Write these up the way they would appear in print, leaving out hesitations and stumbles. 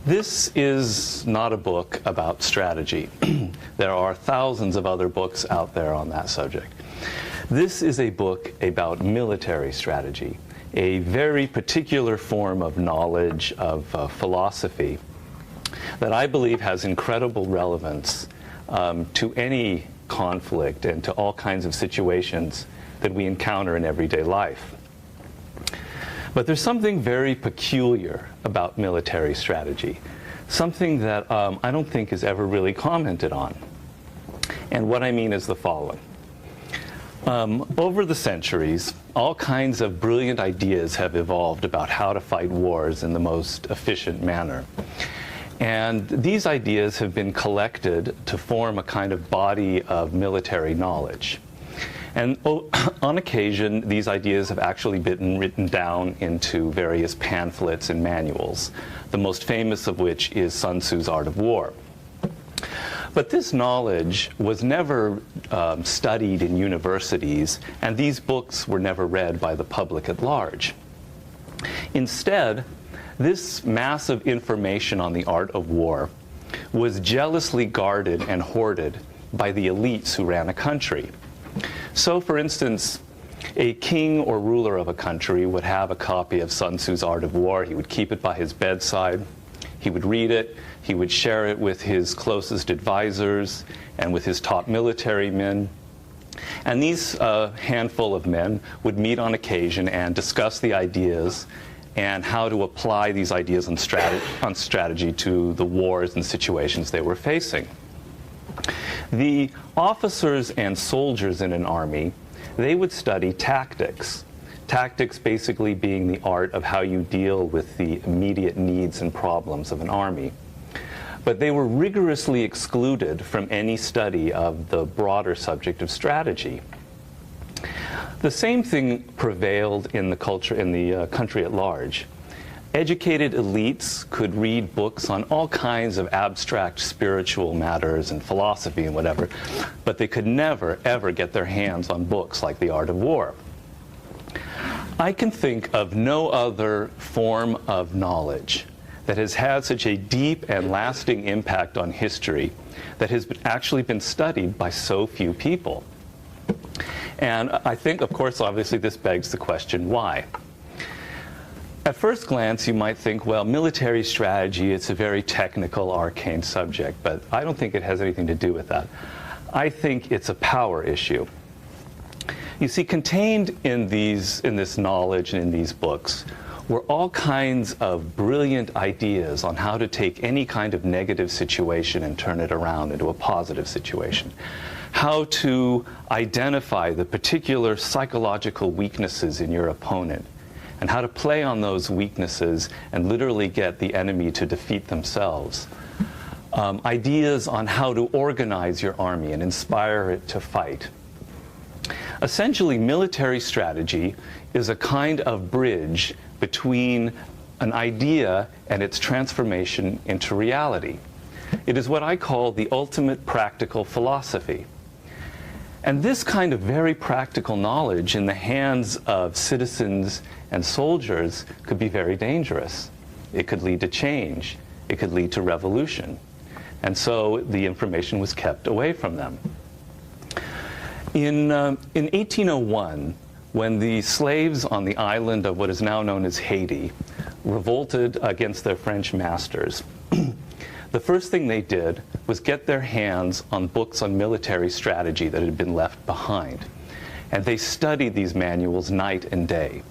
This is not a book about strategy. There are thousands of other books out there on that subject. This is a book about military strategy, a very particular form of knowledge, of philosophy, that I believe has incredible relevance to any conflict and to all kinds of situations that we encounter in everyday life. But there's something very peculiar about military strategy, something that I don't think is ever really commented on. And what I mean is the following. Over the centuries, all kinds of brilliant ideas have evolved about how to fight wars in the most efficient manner. And these ideas have been collected to form a kind of body of military knowledge. And on occasion, these ideas have actually been written down into various pamphlets and manuals, the most famous of which is Sun Tzu's Art of War. But this knowledge was never studied in universities, and these books were never read by the public at large. Instead, this massive information on the art of war was jealously guarded and hoarded by the elites who ran a country. So, for instance, a king or ruler of a country would have a copy of Sun Tzu's Art of War. He would keep it by his bedside. He would read it. He would share it with his closest advisors and with his top military men. And these handful of men would meet on occasion and discuss the ideas and how to apply these ideas on strategy to the wars and situations they were facing. The officers and soldiers in an army, they would study tactics. Tactics basically being the art of how you deal with the immediate needs and problems of an army. But they were rigorously excluded from any study of the broader subject of strategy. The same thing prevailed in the culture, in the country at large. Educated elites could read books on all kinds of abstract spiritual matters and philosophy and whatever, but they could never, ever get their hands on books like The Art of War. I can think of no other form of knowledge that has had such a deep and lasting impact on history that has actually been studied by so few people. And I think, of course, obviously this begs the question, why? At first glance, you might think, well, military strategy, it's a very technical, arcane subject, but I don't think it has anything to do with that. I think it's a power issue. You see, contained in this knowledge and in these books were all kinds of brilliant ideas on how to take any kind of negative situation and turn it around into a positive situation. How to identify the particular psychological weaknesses in your opponent, and how to play on those weaknesses and literally get the enemy to defeat themselves. Ideas on how to organize your army and inspire it to fight. Essentially, military strategy is a kind of bridge between an idea and its transformation into reality. It is what I call the ultimate practical philosophy. And this kind of very practical knowledge in the hands of citizens and soldiers could be very dangerous. It could lead to change. It could lead to revolution. And so the information was kept away from them. In 1801, when the slaves on the island of what is now known as Haiti revolted against their French masters, the first thing they did was get their hands on books on military strategy that had been left behind. And they studied these manuals night and day.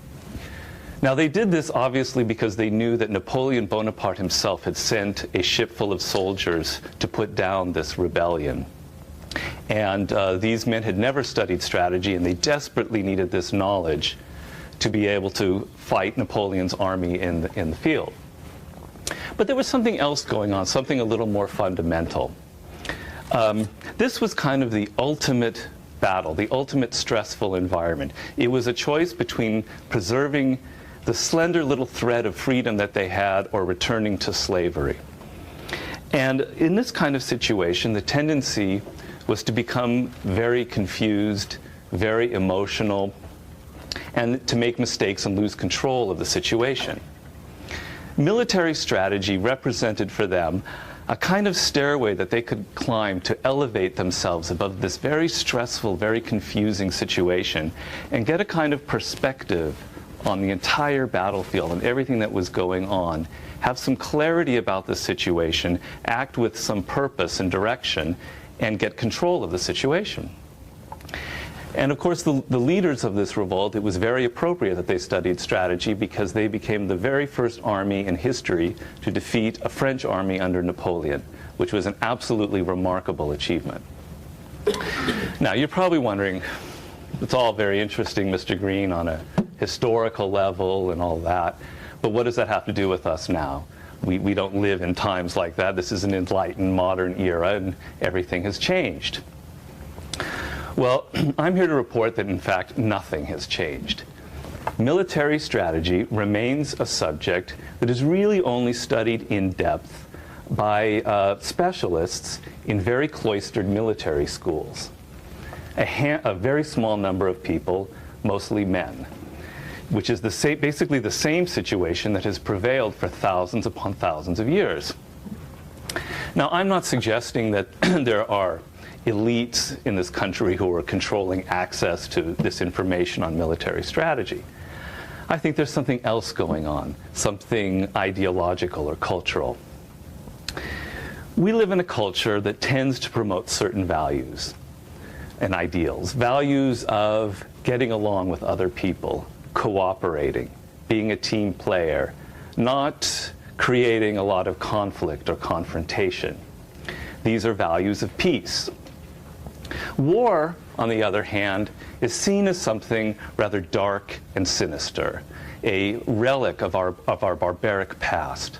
Now, they did this obviously because they knew that Napoleon Bonaparte himself had sent a ship full of soldiers to put down this rebellion. And these men had never studied strategy, and they desperately needed this knowledge to be able to fight Napoleon's army in the field. But there was something else going on, something a little more fundamental. This was kind of the ultimate battle, the ultimate stressful environment. It was a choice between preserving the slender little thread of freedom that they had or returning to slavery. And in this kind of situation, the tendency was to become very confused, very emotional, and to make mistakes and lose control of the situation. Military strategy represented for them a kind of stairway that they could climb to elevate themselves above this very stressful, very confusing situation and get a kind of perspective on the entire battlefield and everything that was going on, have some clarity about the situation, act with some purpose and direction, and get control of the situation. And of course, the leaders of this revolt, it was very appropriate that they studied strategy because they became the very first army in history to defeat a French army under Napoleon, which was an absolutely remarkable achievement. Now, you're probably wondering, it's all very interesting, Mr. Greene, on a historical level and all that, but what does that have to do with us now? We don't live in times like that. This is an enlightened modern era and everything has changed. Well, I'm here to report that in fact nothing has changed. Military strategy remains a subject that is really only studied in depth by specialists in very cloistered military schools. A very small number of people, mostly men, which is basically the same situation that has prevailed for thousands upon thousands of years. Now, I'm not suggesting that there are elites in this country who are controlling access to this information on military strategy. I think there's something else going on, something ideological or cultural. We live in a culture that tends to promote certain values and ideals, values of getting along with other people, cooperating, being a team player, not creating a lot of conflict or confrontation. These are values of peace. War, on the other hand, is seen as something rather dark and sinister, a relic of our barbaric past.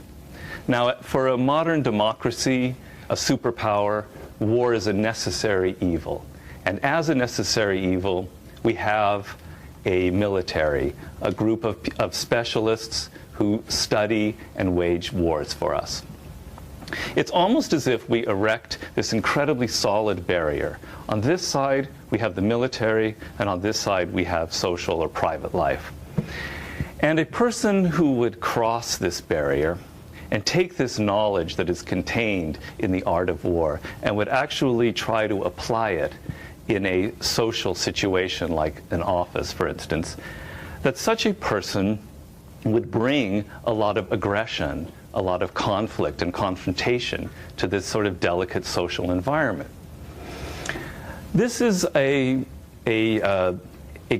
Now, for a modern democracy, a superpower, war is a necessary evil. And as a necessary evil, we have a military, a group of specialists who study and wage wars for us. It's almost as if we erect this incredibly solid barrier. On this side, we have the military, and on this side, we have social or private life. And a person who would cross this barrier and take this knowledge that is contained in the art of war and would actually try to apply it in a social situation like an office, for instance, that such a person would bring a lot of aggression, a lot of conflict and confrontation to this sort of delicate social environment. This is a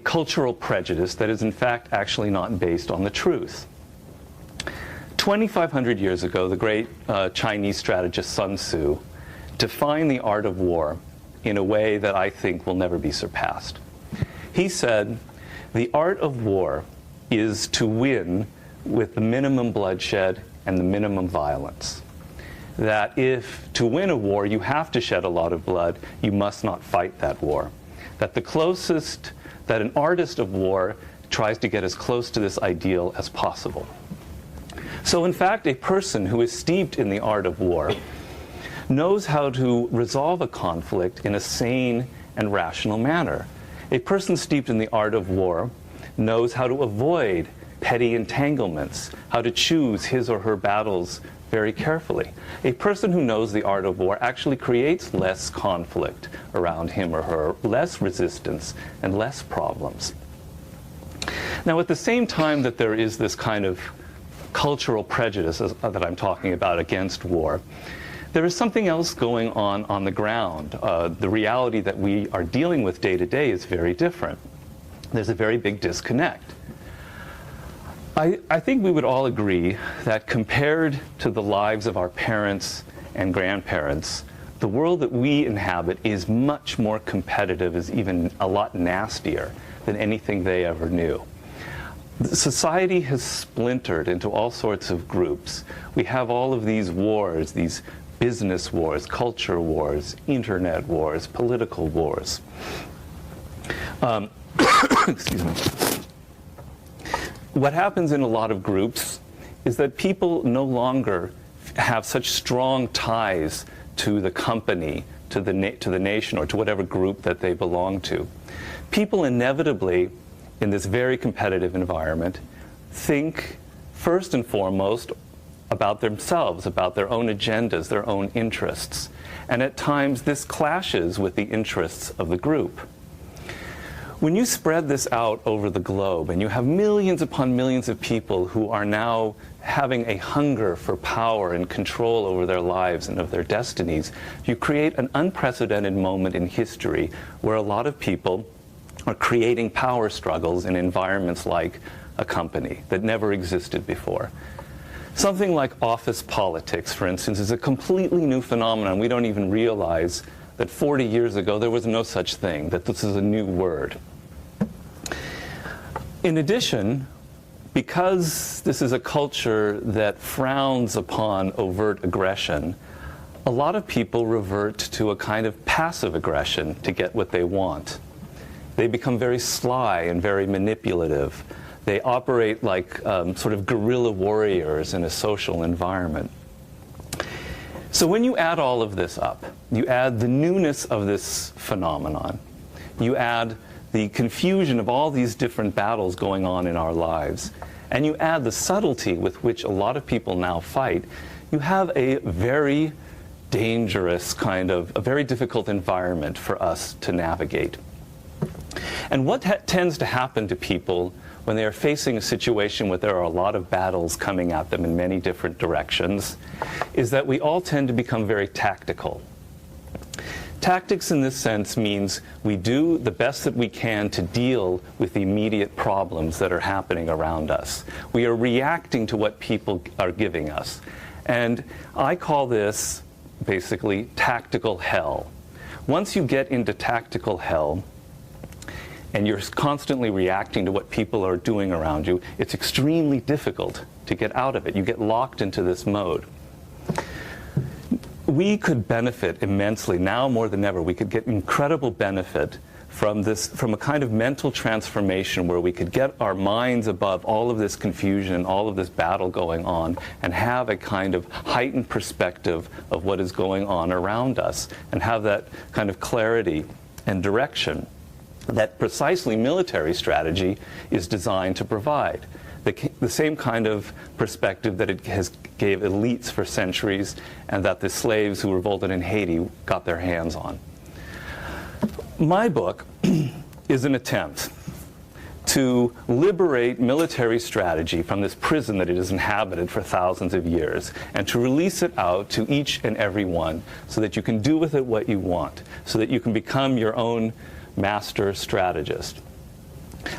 cultural prejudice that is in fact actually not based on the truth. 2,500 years ago, the great Chinese strategist Sun Tzu defined the art of war in a way that I think will never be surpassed. He said, the art of war is to win with the minimum bloodshed and the minimum violence. That if to win a war you have to shed a lot of blood, you must not fight that war. That that an artist of war tries to get as close to this ideal as possible. So in fact, a person who is steeped in the art of war knows how to resolve a conflict in a sane and rational manner. A person steeped in the art of war knows how to avoid petty entanglements, how to choose his or her battles very carefully. A person who knows the art of war actually creates less conflict around him or her, less resistance, and less problems. Now, at the same time that there is this kind of cultural prejudice that I'm talking about against war, there is something else going on the ground. The reality that we are dealing with day to day is very different. There's a very big disconnect. I think we would all agree that compared to the lives of our parents and grandparents, the world that we inhabit is much more competitive, is even a lot nastier than anything they ever knew. Society has splintered into all sorts of groups. We have all of these wars, these business wars, culture wars, internet wars, political wars. Excuse me. What happens in a lot of groups is that people no longer have such strong ties to the company, to the nation, or to whatever group that they belong to. People inevitably, in this very competitive environment, think first and foremost, about themselves, about their own agendas, their own interests. And at times this clashes with the interests of the group. When you spread this out over the globe and you have millions upon millions of people who are now having a hunger for power and control over their lives and of their destinies, you create an unprecedented moment in history where a lot of people are creating power struggles in environments like a company that never existed before. Something like office politics, for instance, is a completely new phenomenon. We don't even realize that 40 years ago there was no such thing, that this is a new word. In addition, because this is a culture that frowns upon overt aggression, a lot of people revert to a kind of passive aggression to get what they want. They become very sly and very manipulative. They operate like sort of guerrilla warriors in a social environment. So when you add all of this up, you add the newness of this phenomenon, you add the confusion of all these different battles going on in our lives, and you add the subtlety with which a lot of people now fight, you have a very dangerous kind of, a very difficult environment for us to navigate. And what tends to happen to people when they are facing a situation where there are a lot of battles coming at them in many different directions is that we all tend to become very tactical. Tactics in this sense means we do the best that we can to deal with the immediate problems that are happening around us. We are reacting to what people are giving us. And I call this basically tactical hell. Once you get into tactical hell, and you're constantly reacting to what people are doing around you, it's extremely difficult to get out of it. You get locked into this mode. We could benefit immensely, now more than ever. We could get incredible benefit from this, from a kind of mental transformation where we could get our minds above all of this confusion and all of this battle going on and have a kind of heightened perspective of what is going on around us and have that kind of clarity and direction that precisely military strategy is designed to provide. The same kind of perspective that it has gave elites for centuries and that the slaves who revolted in Haiti got their hands on. My book is an attempt to liberate military strategy from this prison that it has inhabited for thousands of years and to release it out to each and every one so that you can do with it what you want, so that you can become your own master strategist.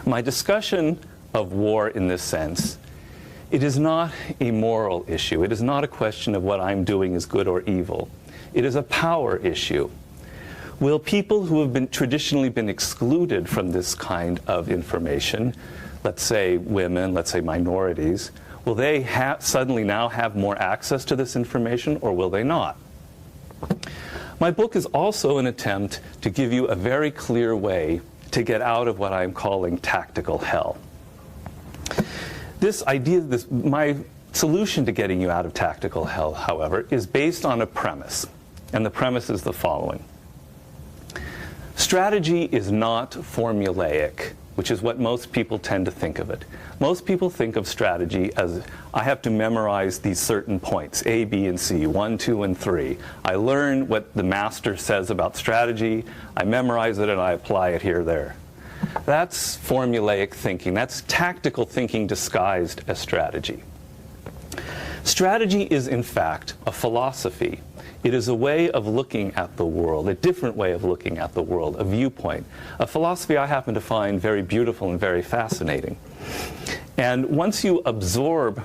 My discussion of war in this sense, it is not a moral issue. It is not a question of what I'm doing is good or evil. It is a power issue. Will people who have traditionally been excluded from this kind of information, let's say women, let's say minorities, will they suddenly now have more access to this information, or will they not? My book is also an attempt to give you a very clear way to get out of what I'm calling tactical hell. This idea, my solution to getting you out of tactical hell, however, is based on a premise, and the premise is the following. Strategy is not formulaic, which is what most people tend to think of it. Most people think of strategy as, I have to memorize these certain points, A, B, and C, 1, 2, and 3. I learn what the master says about strategy, I memorize it, and I apply it here, there. That's formulaic thinking. That's tactical thinking disguised as strategy. Strategy is, in fact, a philosophy. It is a way of looking at the world, a different way of looking at the world, a viewpoint. A philosophy I happen to find very beautiful and very fascinating. And once you absorb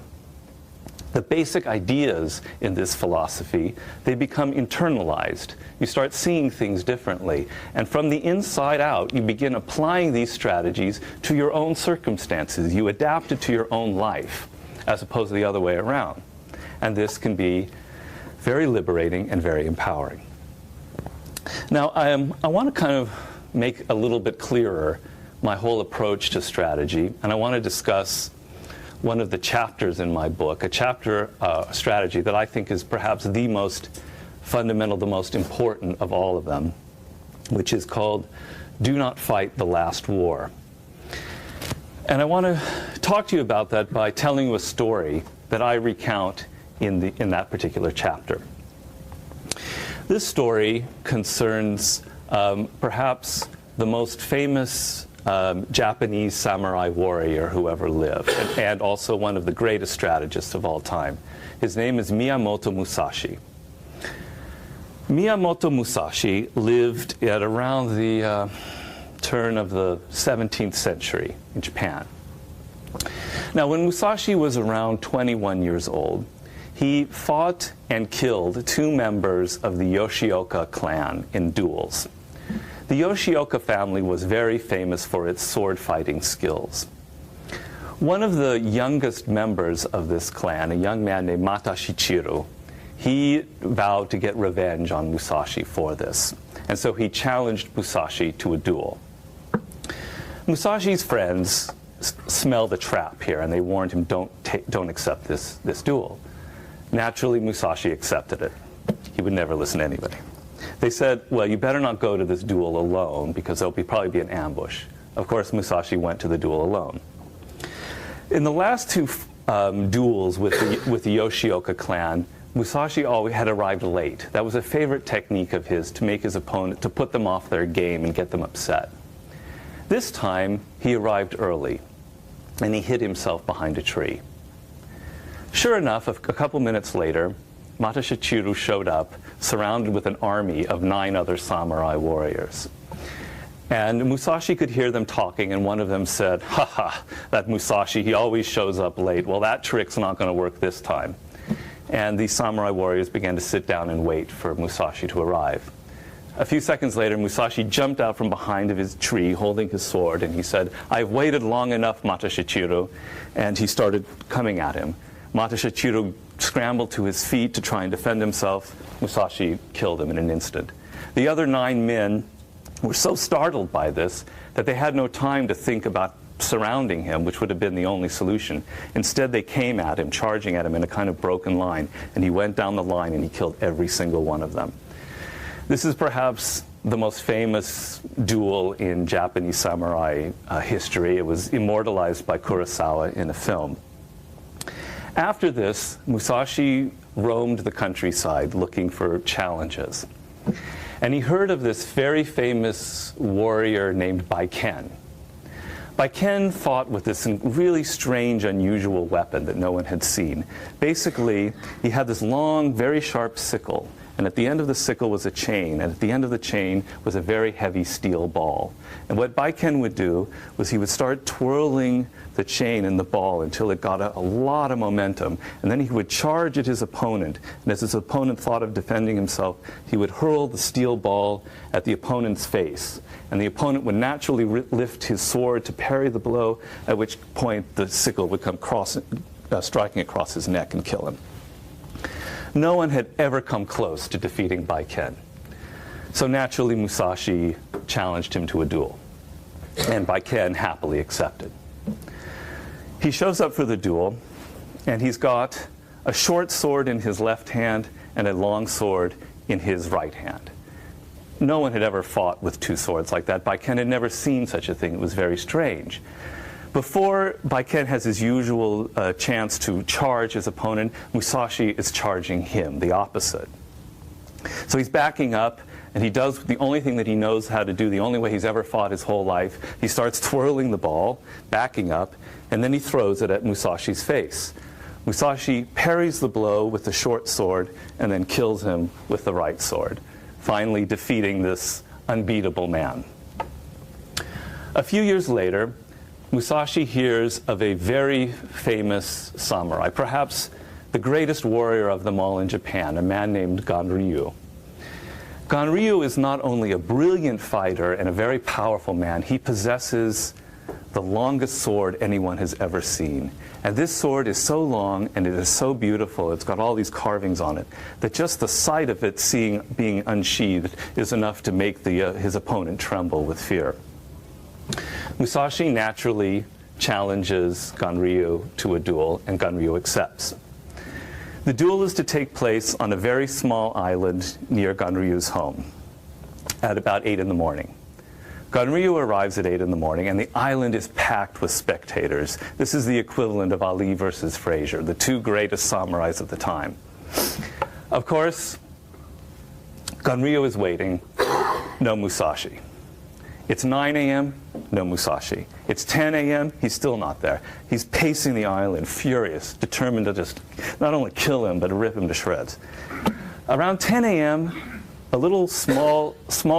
the basic ideas in this philosophy, they become internalized. You start seeing things differently. And from the inside out, you begin applying these strategies to your own circumstances. You adapt it to your own life, as opposed to the other way around. And this can be very liberating and very empowering. Now, I want to kind of make a little bit clearer my whole approach to strategy, and I want to discuss one of the chapters in my book, a chapter strategy that I think is perhaps the most fundamental, the most important of all of them, which is called Do Not Fight the Last War. And I want to talk to you about that by telling you a story that I recount in that particular chapter. This story concerns perhaps the most famous Japanese samurai warrior who ever lived, and also one of the greatest strategists of all time. His name is Miyamoto Musashi. Miyamoto Musashi lived at around the turn of the 17th century in Japan. Now, when Musashi was around 21 years old, he fought and killed 2 members of the Yoshioka clan in duels. The Yoshioka family was very famous for its sword fighting skills. One of the youngest members of this clan, a young man named Mata Shichiru, he vowed to get revenge on Musashi for this. And so he challenged Musashi to a duel. Musashi's friends smelled a trap here, and they warned him, don't accept this duel. Naturally, Musashi accepted it. He would never listen to anybody. They said, well, you better not go to this duel alone, because there'll probably be an ambush. Of course, Musashi went to the duel alone. In the last 2 duels with the Yoshioka clan, Musashi always had arrived late. That was a favorite technique of his, to make his opponent, to put them off their game and get them upset. This time, he arrived early, and he hid himself behind a tree. Sure enough, a couple minutes later, Mata Shichiru showed up, surrounded with an army of 9 other samurai warriors. And Musashi could hear them talking, and one of them said, "Ha ha, that Musashi, he always shows up late. Well, that trick's not going to work this time." And the samurai warriors began to sit down and wait for Musashi to arrive. A few seconds later, Musashi jumped out from behind his tree holding his sword, and he said, "I've waited long enough, Mata Shichiru." And he started coming at him. Mata Shichiru scrambled to his feet to try and defend himself. Musashi killed him in an instant. The other 9 men were so startled by this that they had no time to think about surrounding him, which would have been the only solution. Instead, they came at him, charging at him in a kind of broken line, and he went down the line and he killed every single one of them. This is perhaps the most famous duel in Japanese samurai history. It was immortalized by Kurosawa in a film. After this, Musashi roamed the countryside looking for challenges. And he heard of this very famous warrior named Baiken. Baiken fought with this really strange, unusual weapon that no one had seen. Basically, he had this long, very sharp sickle, and at the end of the sickle was a chain, and at the end of the chain was a very heavy steel ball. And what Baiken would do was he would start twirling the chain and the ball until it got a lot of momentum, and then he would charge at his opponent, and as his opponent thought of defending himself, he would hurl the steel ball at the opponent's face, and the opponent would naturally lift his sword to parry the blow, at which point the sickle would come striking across his neck and kill him. No one had ever come close to defeating Baiken. So naturally, Musashi challenged him to a duel, and Baiken happily accepted. He shows up for the duel, and he's got a short sword in his left hand and a long sword in his right hand. No one had ever fought with 2 swords like that. Baiken had never seen such a thing. It was very strange. Before Baiken has his usual chance to charge his opponent, Musashi is charging him, the opposite. So he's backing up, and he does the only thing that he knows how to do, the only way he's ever fought his whole life. He starts twirling the ball, backing up, and then he throws it at Musashi's face. Musashi parries the blow with the short sword and then kills him with the right sword, finally defeating this unbeatable man. A few years later, Musashi hears of a very famous samurai, perhaps the greatest warrior of them all in Japan, a man named Ganryu. Ganryu is not only a brilliant fighter and a very powerful man, he possesses the longest sword anyone has ever seen. And this sword is so long and it is so beautiful, it's got all these carvings on it, that just the sight of it being unsheathed is enough to make his opponent tremble with fear. Musashi naturally challenges Ganryu to a duel, and Ganryu accepts. The duel is to take place on a very small island near Ganryu's home at about 8 in the morning. Gonryo arrives at 8 in the morning, and the island is packed with spectators. This is the equivalent of Ali versus Frazier, the two greatest samurais of the time. Of course, Gonryo is waiting, no Musashi. It's 9 a.m., no Musashi. It's 10 a.m., he's still not there. He's pacing the island, furious, determined to just not only kill him, but rip him to shreds. Around 10 a.m., a little small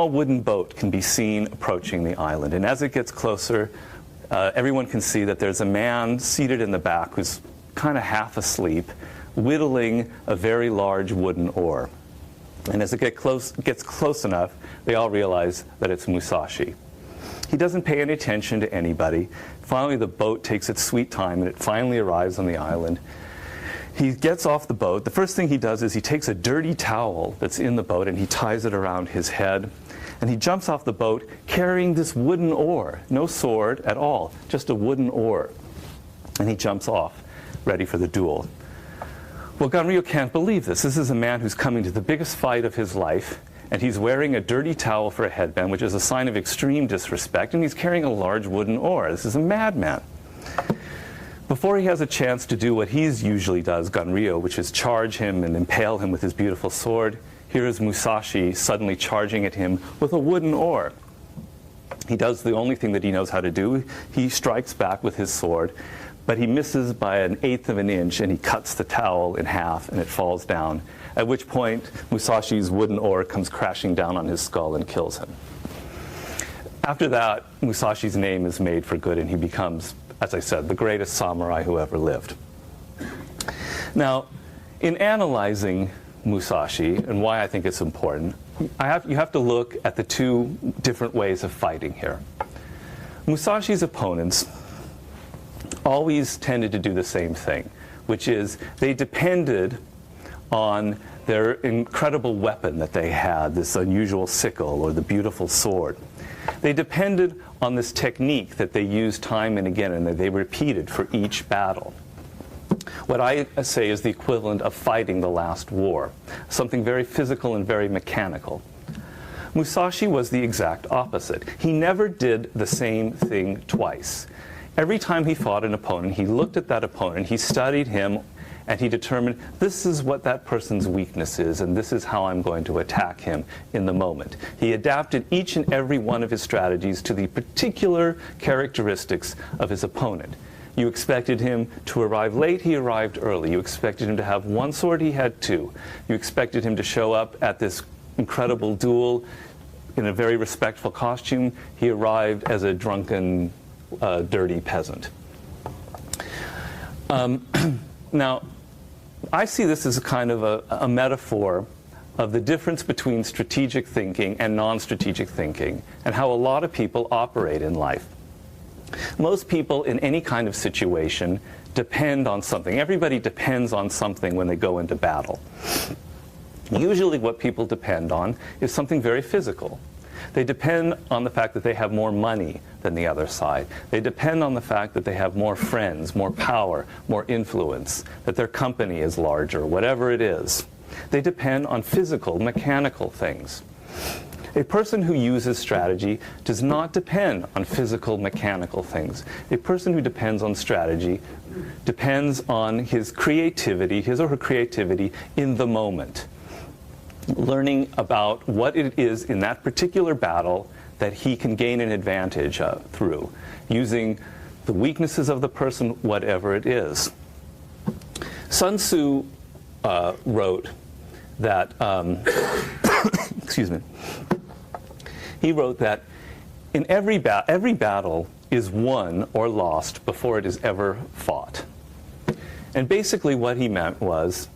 wooden boat can be seen approaching the island. And as it gets closer, everyone can see that there's a man seated in the back who's kind of half asleep, whittling a very large wooden oar. And as it gets close enough, they all realize that it's Musashi. He doesn't pay any attention to anybody. Finally, the boat takes its sweet time, and it finally arrives on the island. He gets off the boat. The first thing he does is he takes a dirty towel that's in the boat and he ties it around his head. And he jumps off the boat carrying this wooden oar. No sword at all, just a wooden oar. And he jumps off, ready for the duel. Well, Gonryo can't believe this. This is a man who's coming to the biggest fight of his life, and he's wearing a dirty towel for a headband, which is a sign of extreme disrespect, and he's carrying a large wooden oar. This is a madman. Before he has a chance to do what he usually does, Gonryo, which is charge him and impale him with his beautiful sword, here is Musashi suddenly charging at him with a wooden oar. He does the only thing that he knows how to do. He strikes back with his sword, but he misses by 1/8 of an inch, and he cuts the towel in half, and it falls down, at which point Musashi's wooden oar comes crashing down on his skull and kills him. After that, Musashi's name is made for good, and he becomes, as I said, the greatest samurai who ever lived. Now, in analyzing Musashi and why I think it's important, you have to look at the two different ways of fighting here. Musashi's opponents always tended to do the same thing, which is they depended on their incredible weapon that they had, this unusual sickle or the beautiful sword. They depended on this technique that they used time and again and that they repeated for each battle. What I say is the equivalent of fighting the last war, something very physical and very mechanical. Musashi was the exact opposite. He never did the same thing twice. Every time he fought an opponent, he looked at that opponent, he studied him, and he determined, this is what that person's weakness is, and this is how I'm going to attack him in the moment. He adapted each and every one of his strategies to the particular characteristics of his opponent. You expected him to arrive late, he arrived early. You expected him to have one sword, he had two. You expected him to show up at this incredible duel in a very respectful costume. He arrived as a drunken, dirty peasant. Now, I see this as a kind of a metaphor of the difference between strategic thinking and non-strategic thinking, and how a lot of people operate in life. Most people in any kind of situation depend on something. Everybody depends on something when they go into battle. Usually what people depend on is something very physical. They depend on the fact that they have more money than the other side. They depend on the fact that they have more friends, more power, more influence, that their company is larger, whatever it is. They depend on physical, mechanical things. A person who uses strategy does not depend on physical, mechanical things. A person who depends on strategy depends on his creativity, his or her creativity in the moment. Learning about what it is in that particular battle that he can gain an advantage through, using the weaknesses of the person, whatever it is. Sun Tzu wrote that, excuse me, he wrote that in every battle is won or lost before it is ever fought. And basically what he meant was,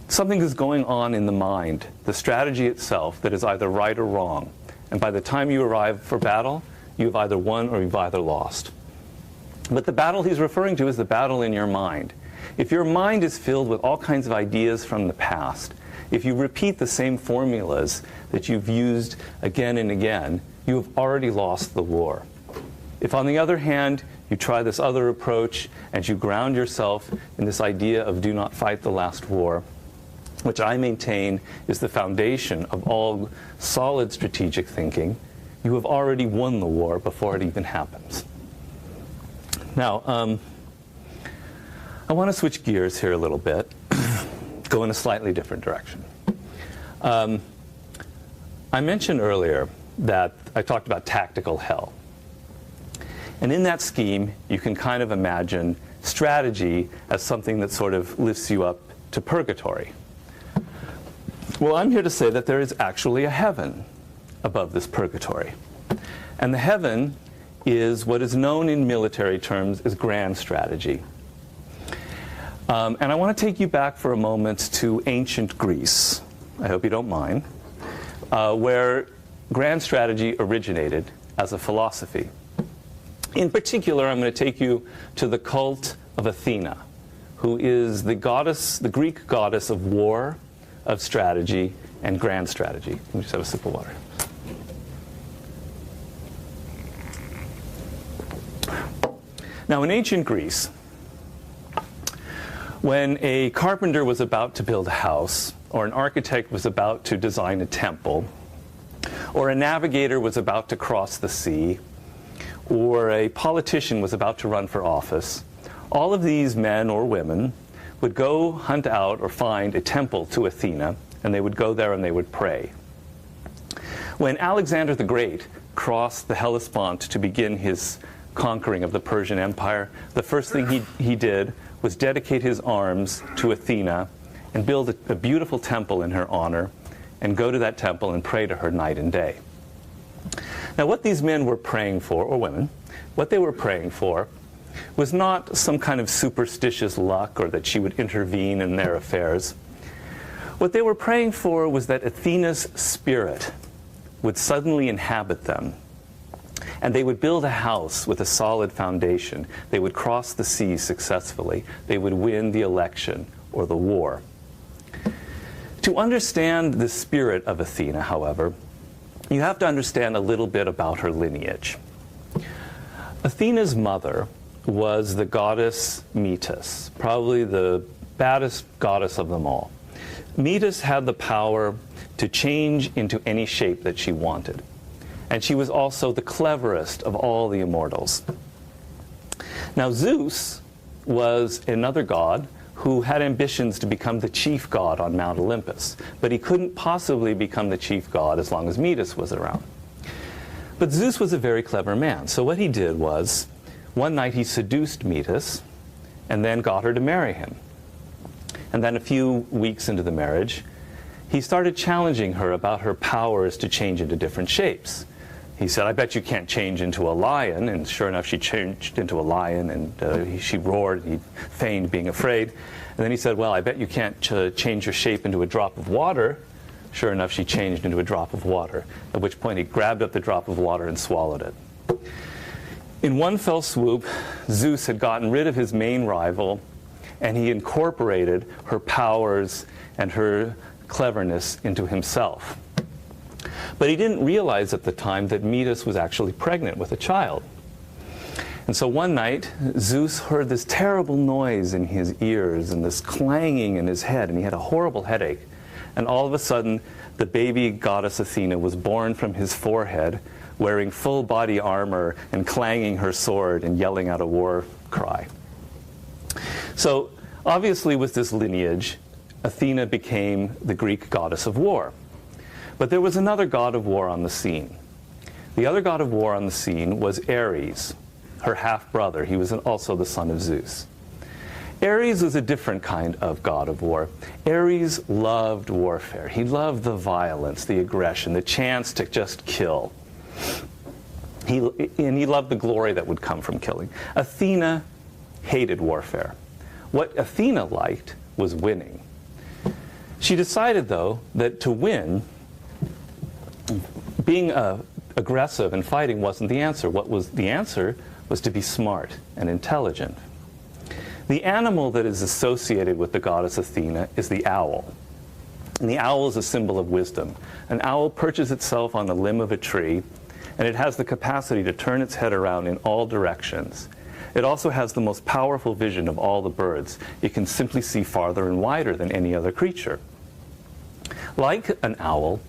something is going on in the mind, the strategy itself, that is either right or wrong. And by the time you arrive for battle, you've either won or you've either lost. But the battle he's referring to is the battle in your mind. If your mind is filled with all kinds of ideas from the past, if you repeat the same formulas that you've used again and again, you have already lost the war. If, on the other hand, you try this other approach and you ground yourself in this idea of do not fight the last war, which I maintain is the foundation of all solid strategic thinking, you have already won the war before it even happens. Now, I want to switch gears here a little bit, go in a slightly different direction. I mentioned earlier that I talked about tactical hell. And in that scheme, you can kind of imagine strategy as something that sort of lifts you up to purgatory. Well, I'm here to say that there is actually a heaven above this purgatory. And the heaven is what is known in military terms as grand strategy. And I want to take you back for a moment to ancient Greece. I hope you don't mind. Where grand strategy originated as a philosophy. In particular, I'm going to take you to the cult of Athena, who is the goddess, the Greek goddess of war, of strategy, and grand strategy. Let me just have a sip of water. Now, in ancient Greece, when a carpenter was about to build a house, or an architect was about to design a temple, or a navigator was about to cross the sea, or a politician was about to run for office, all of these men or women would go hunt out or find a temple to Athena, and they would go there and they would pray. When Alexander the Great crossed the Hellespont to begin his conquering of the Persian Empire, the first thing he did was dedicate his arms to Athena and build a beautiful temple in her honor and go to that temple and pray to her night and day. Now, what these men were praying for, or women, what they were praying for was not some kind of superstitious luck or that she would intervene in their affairs. What they were praying for was that Athena's spirit would suddenly inhabit them, and they would build a house with a solid foundation. They would cross the sea successfully. They would win the election or the war. To understand the spirit of Athena, however, you have to understand a little bit about her lineage. Athena's mother was the goddess Metis, probably the baddest goddess of them all. Metis had the power to change into any shape that she wanted. And she was also the cleverest of all the immortals. Now, Zeus was another god who had ambitions to become the chief god on Mount Olympus, but he couldn't possibly become the chief god as long as Metis was around. But Zeus was a very clever man, so what he did was, one night he seduced Metis and then got her to marry him. And then a few weeks into the marriage, he started challenging her about her powers to change into different shapes. He said, I bet you can't change into a lion. And sure enough, she changed into a lion, and she roared. He feigned being afraid. And then he said, well, I bet you can't change your shape into a drop of water. Sure enough, she changed into a drop of water, at which point he grabbed up the drop of water and swallowed it. In one fell swoop, Zeus had gotten rid of his main rival, and he incorporated her powers and her cleverness into himself. But he didn't realize at the time that Metis was actually pregnant with a child. And so one night, Zeus heard this terrible noise in his ears and this clanging in his head, and he had a horrible headache. And all of a sudden, the baby goddess Athena was born from his forehead, wearing full body armor and clanging her sword and yelling out a war cry. So obviously with this lineage, Athena became the Greek goddess of war. But there was another god of war on the scene. The other god of war on the scene was Ares, her half-brother. He was also the son of Zeus. Ares was a different kind of god of war. Ares loved warfare. He loved the violence, the aggression, the chance to just kill. And he loved the glory that would come from killing. Athena hated warfare. What Athena liked was winning. She decided, though, that to win, being aggressive and fighting wasn't the answer. What was the answer was to be smart and intelligent. The animal that is associated with the goddess Athena is the owl. And the owl is a symbol of wisdom. An owl perches itself on the limb of a tree, and it has the capacity to turn its head around in all directions. It also has the most powerful vision of all the birds. It can simply see farther and wider than any other creature. Like an owl,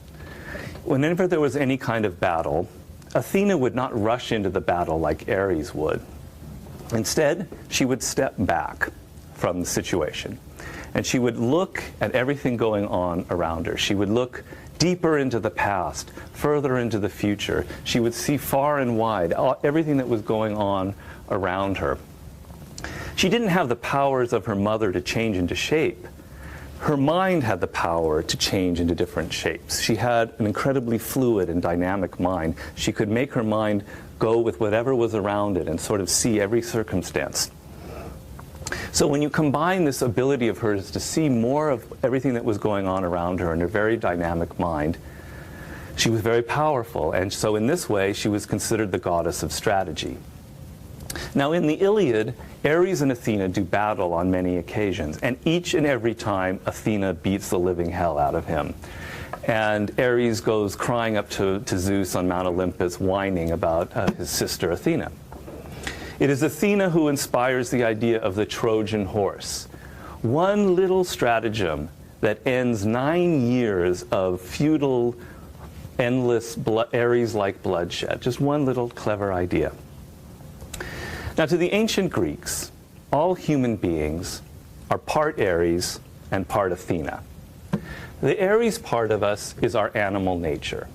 whenever there was any kind of battle, Athena would not rush into the battle like Ares would. Instead, she would step back from the situation, and she would look at everything going on around her. She would look deeper into the past, further into the future. She would see far and wide everything that was going on around her. She didn't have the powers of her mother to change into shape. Her mind had the power to change into different shapes. She had an incredibly fluid and dynamic mind. She could make her mind go with whatever was around it and sort of see every circumstance. So when you combine this ability of hers to see more of everything that was going on around her in her very dynamic mind, she was very powerful. And so in this way, she was considered the goddess of strategy. Now in the Iliad, Ares and Athena do battle on many occasions, and each and every time Athena beats the living hell out of him. And Ares goes crying up to Zeus on Mount Olympus, whining about his sister Athena. It is Athena who inspires the idea of the Trojan horse. One little stratagem that ends 9 years of futile, endless, Ares-like bloodshed. Just one little clever idea. Now, to the ancient Greeks, all human beings are part Ares and part Athena. The Ares part of us is our animal nature.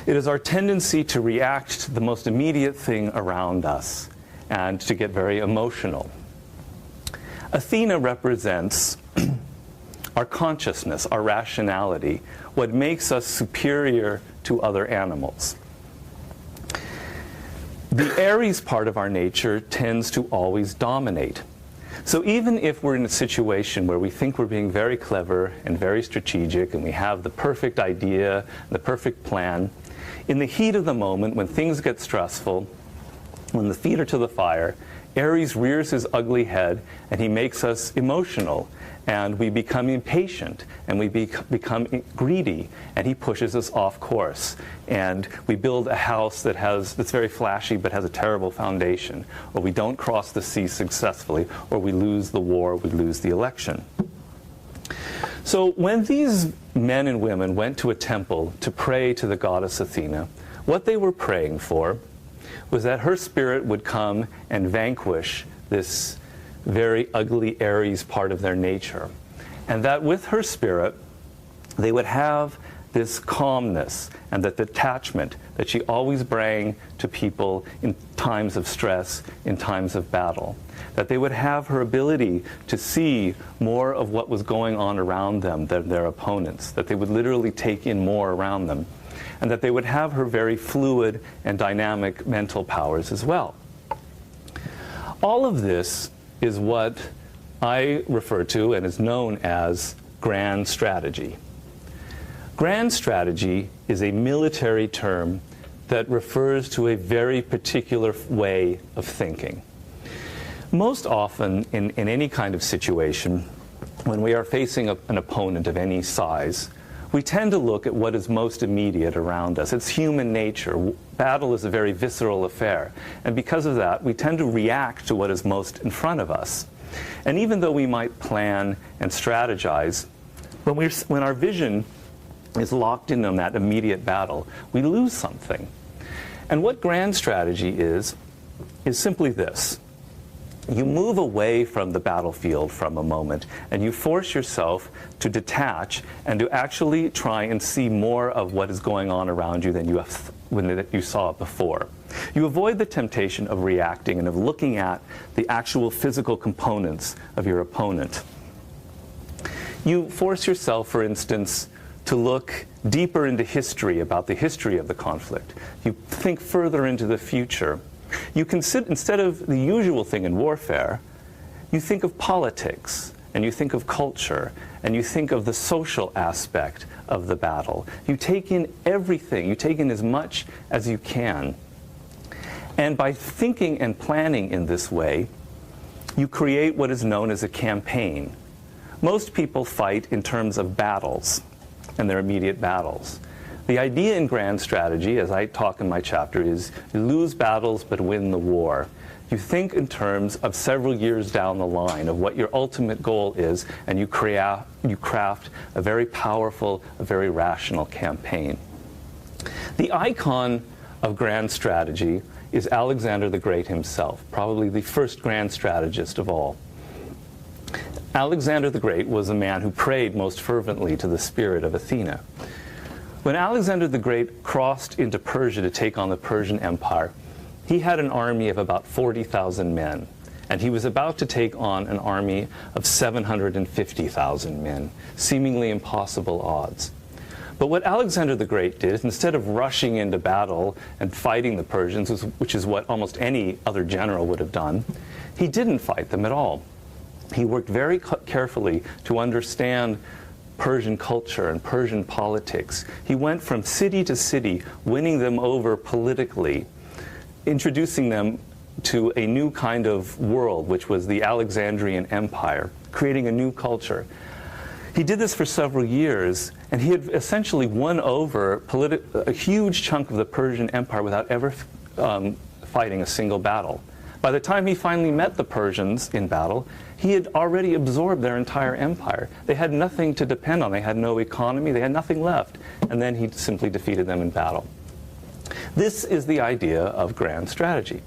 It is our tendency to react to the most immediate thing around us and to get very emotional. Athena represents our consciousness, our rationality, what makes us superior to other animals. The Ares part of our nature tends to always dominate. So even if we're in a situation where we think we're being very clever and very strategic and we have the perfect idea, the perfect plan, in the heat of the moment, when things get stressful, when the feet are to the fire, Ares rears his ugly head and he makes us emotional, and we become impatient, and we become greedy, and he pushes us off course. And we build a house that's very flashy but has a terrible foundation, or we don't cross the sea successfully, or we lose the war, we lose the election. So when these men and women went to a temple to pray to the goddess Athena, what they were praying for was that her spirit would come and vanquish this very ugly Ares part of their nature. And that with her spirit, they would have this calmness and that detachment that she always brought to people in times of stress, in times of battle. That they would have her ability to see more of what was going on around them than their opponents. That they would literally take in more around them. And that they would have her very fluid and dynamic mental powers as well. All of this is what I refer to and is known as grand strategy. Grand strategy is a military term that refers to a very particular way of thinking. Most often in any kind of situation, when we are facing an opponent of any size, we tend to look at what is most immediate around us. It's human nature. Battle is a very visceral affair. And because of that, we tend to react to what is most in front of us. And even though we might plan and strategize, when our vision is locked in on that immediate battle, we lose something. And what grand strategy is simply this. You move away from the battlefield from a moment, and you force yourself to detach and to actually try and see more of what is going on around you than when you saw it before. You avoid the temptation of reacting and of looking at the actual physical components of your opponent. You force yourself, for instance, to look deeper into history, about the history of the conflict. You think further into the future. You consider, instead of the usual thing in warfare, you think of politics, and you think of culture, and you think of the social aspect of the battle. You take in everything. You take in as much as you can. And by thinking and planning in this way, you create what is known as a campaign. Most people fight in terms of battles and their immediate battles. The idea in grand strategy, as I talk in my chapter, is you lose battles but win the war. You think in terms of several years down the line of what your ultimate goal is, and you craft a very powerful, a very rational campaign. The icon of grand strategy is Alexander the Great himself, probably the first grand strategist of all. Alexander the Great was a man who prayed most fervently to the spirit of Athena. When Alexander the Great crossed into Persia to take on the Persian Empire, he had an army of about 40,000 men, and he was about to take on an army of 750,000 men, seemingly impossible odds. But what Alexander the Great did, instead of rushing into battle and fighting the Persians, which is what almost any other general would have done, he didn't fight them at all. He worked very carefully to understand Persian culture and Persian politics. He went from city to city, winning them over politically, introducing them to a new kind of world, which was the Alexandrian Empire, creating a new culture. He did this for several years, and he had essentially won over a huge chunk of the Persian Empire without ever fighting a single battle. By the time he finally met the Persians in battle, he had already absorbed their entire empire. They had nothing to depend on. They had no economy. They had nothing left. And then he simply defeated them in battle. This is the idea of grand strategy.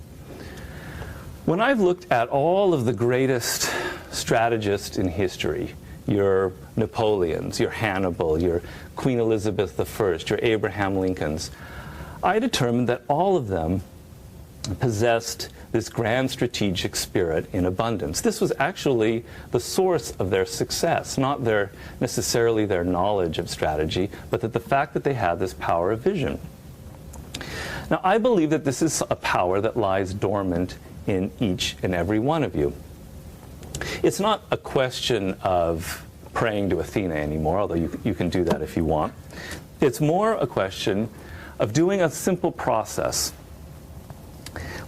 When I've looked at all of the greatest strategists in history, your Napoleons, your Hannibal, your Queen Elizabeth I, your Abraham Lincolns, I determined that all of them possessed this grand strategic spirit in abundance. This was actually the source of their success, not necessarily their knowledge of strategy, but that the fact that they had this power of vision. Now, I believe that this is a power that lies dormant in each and every one of you. It's not a question of praying to Athena anymore, although you can do that if you want. It's more a question of doing a simple process.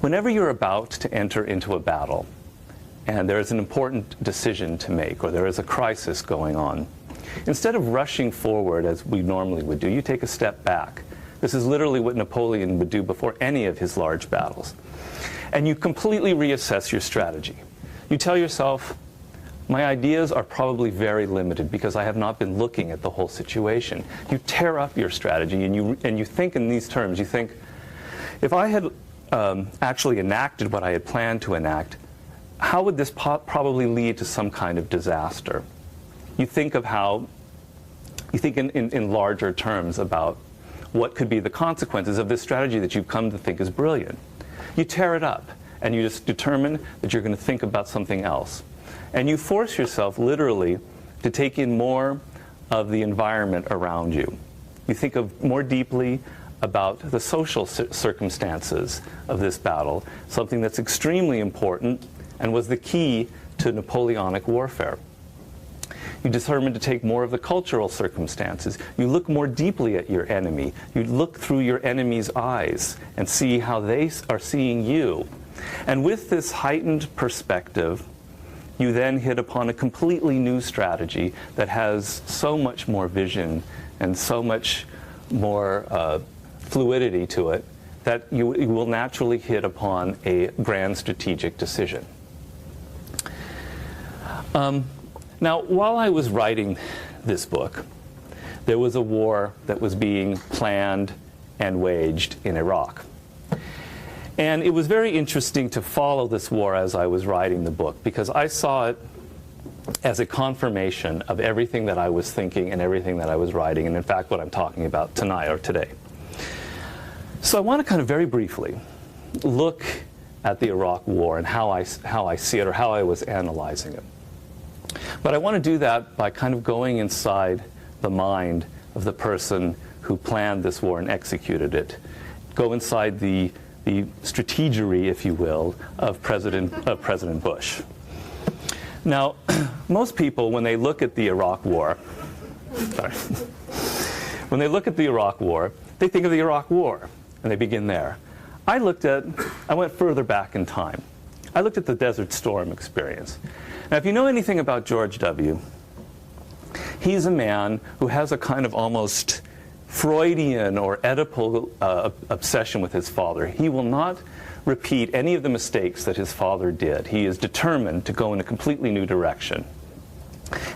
Whenever you're about to enter into a battle, and there is an important decision to make, or there is a crisis going on, instead of rushing forward as we normally would do, you take a step back. This is literally what Napoleon would do before any of his large battles. And you completely reassess your strategy. You tell yourself, my ideas are probably very limited because I have not been looking at the whole situation. You tear up your strategy and you think in these terms. You think, if I had actually enacted what I had planned to enact, how would this probably lead to some kind of disaster? You think in larger terms about what could be the consequences of this strategy that you've come to think is brilliant. You tear it up and you just determine that you're going to think about something else. And you force yourself literally to take in more of the environment around you. You think of more deeply about the social circumstances of this battle, something that's extremely important and was the key to Napoleonic warfare. You determine to take more of the cultural circumstances. You look more deeply at your enemy. You look through your enemy's eyes and see how they are seeing you. And with this heightened perspective, you then hit upon a completely new strategy that has so much more vision and so much more fluidity to it that you will naturally hit upon a grand strategic decision. Now, while I was writing this book, there was a war that was being planned and waged in Iraq. And it was very interesting to follow this war as I was writing the book, because I saw it as a confirmation of everything that I was thinking and everything that I was writing, and in fact what I'm talking about tonight or today. So I want to kind of very briefly look at the Iraq War and how I see it, or how I was analyzing it. But I want to do that by kind of going inside the mind of the person who planned this war and executed it. Go inside the strategery, if you will, of President Bush. Now, most people, when they look at the Iraq War, when they look at the Iraq War, they think of the Iraq War, and they begin there. I went further back in time. I looked at the Desert Storm experience. Now, if you know anything about George W., he's a man who has a kind of almost Freudian or Oedipal obsession with his father. He will not repeat any of the mistakes that his father did. He is determined to go in a completely new direction.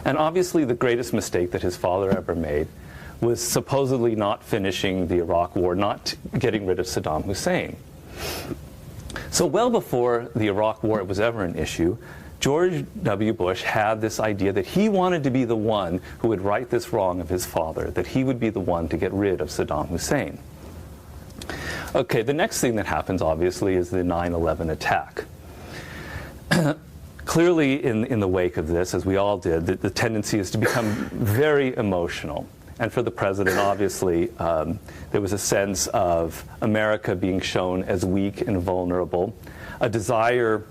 And obviously the greatest mistake that his father ever made was supposedly not finishing the Iraq War, not getting rid of Saddam Hussein. So well before the Iraq War was ever an issue, George W. Bush had this idea that he wanted to be the one who would right this wrong of his father, that he would be the one to get rid of Saddam Hussein. Okay, the next thing that happens, obviously, is the 9/11 attack. Clearly, in the wake of this, as we all did, the tendency is to become very emotional. And for the president, obviously, there was a sense of America being shown as weak and vulnerable, a desire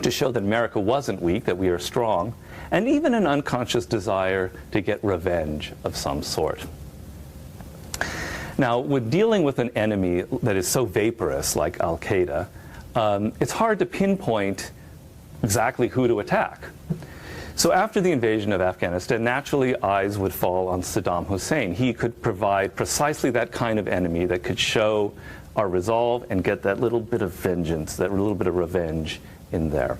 to show that America wasn't weak, that we are strong, and even an unconscious desire to get revenge of some sort. Now, with dealing with an enemy that is so vaporous, like Al-Qaeda, it's hard to pinpoint exactly who to attack. So after the invasion of Afghanistan, naturally eyes would fall on Saddam Hussein. He could provide precisely that kind of enemy that could show our resolve and get that little bit of vengeance, that little bit of revenge in there.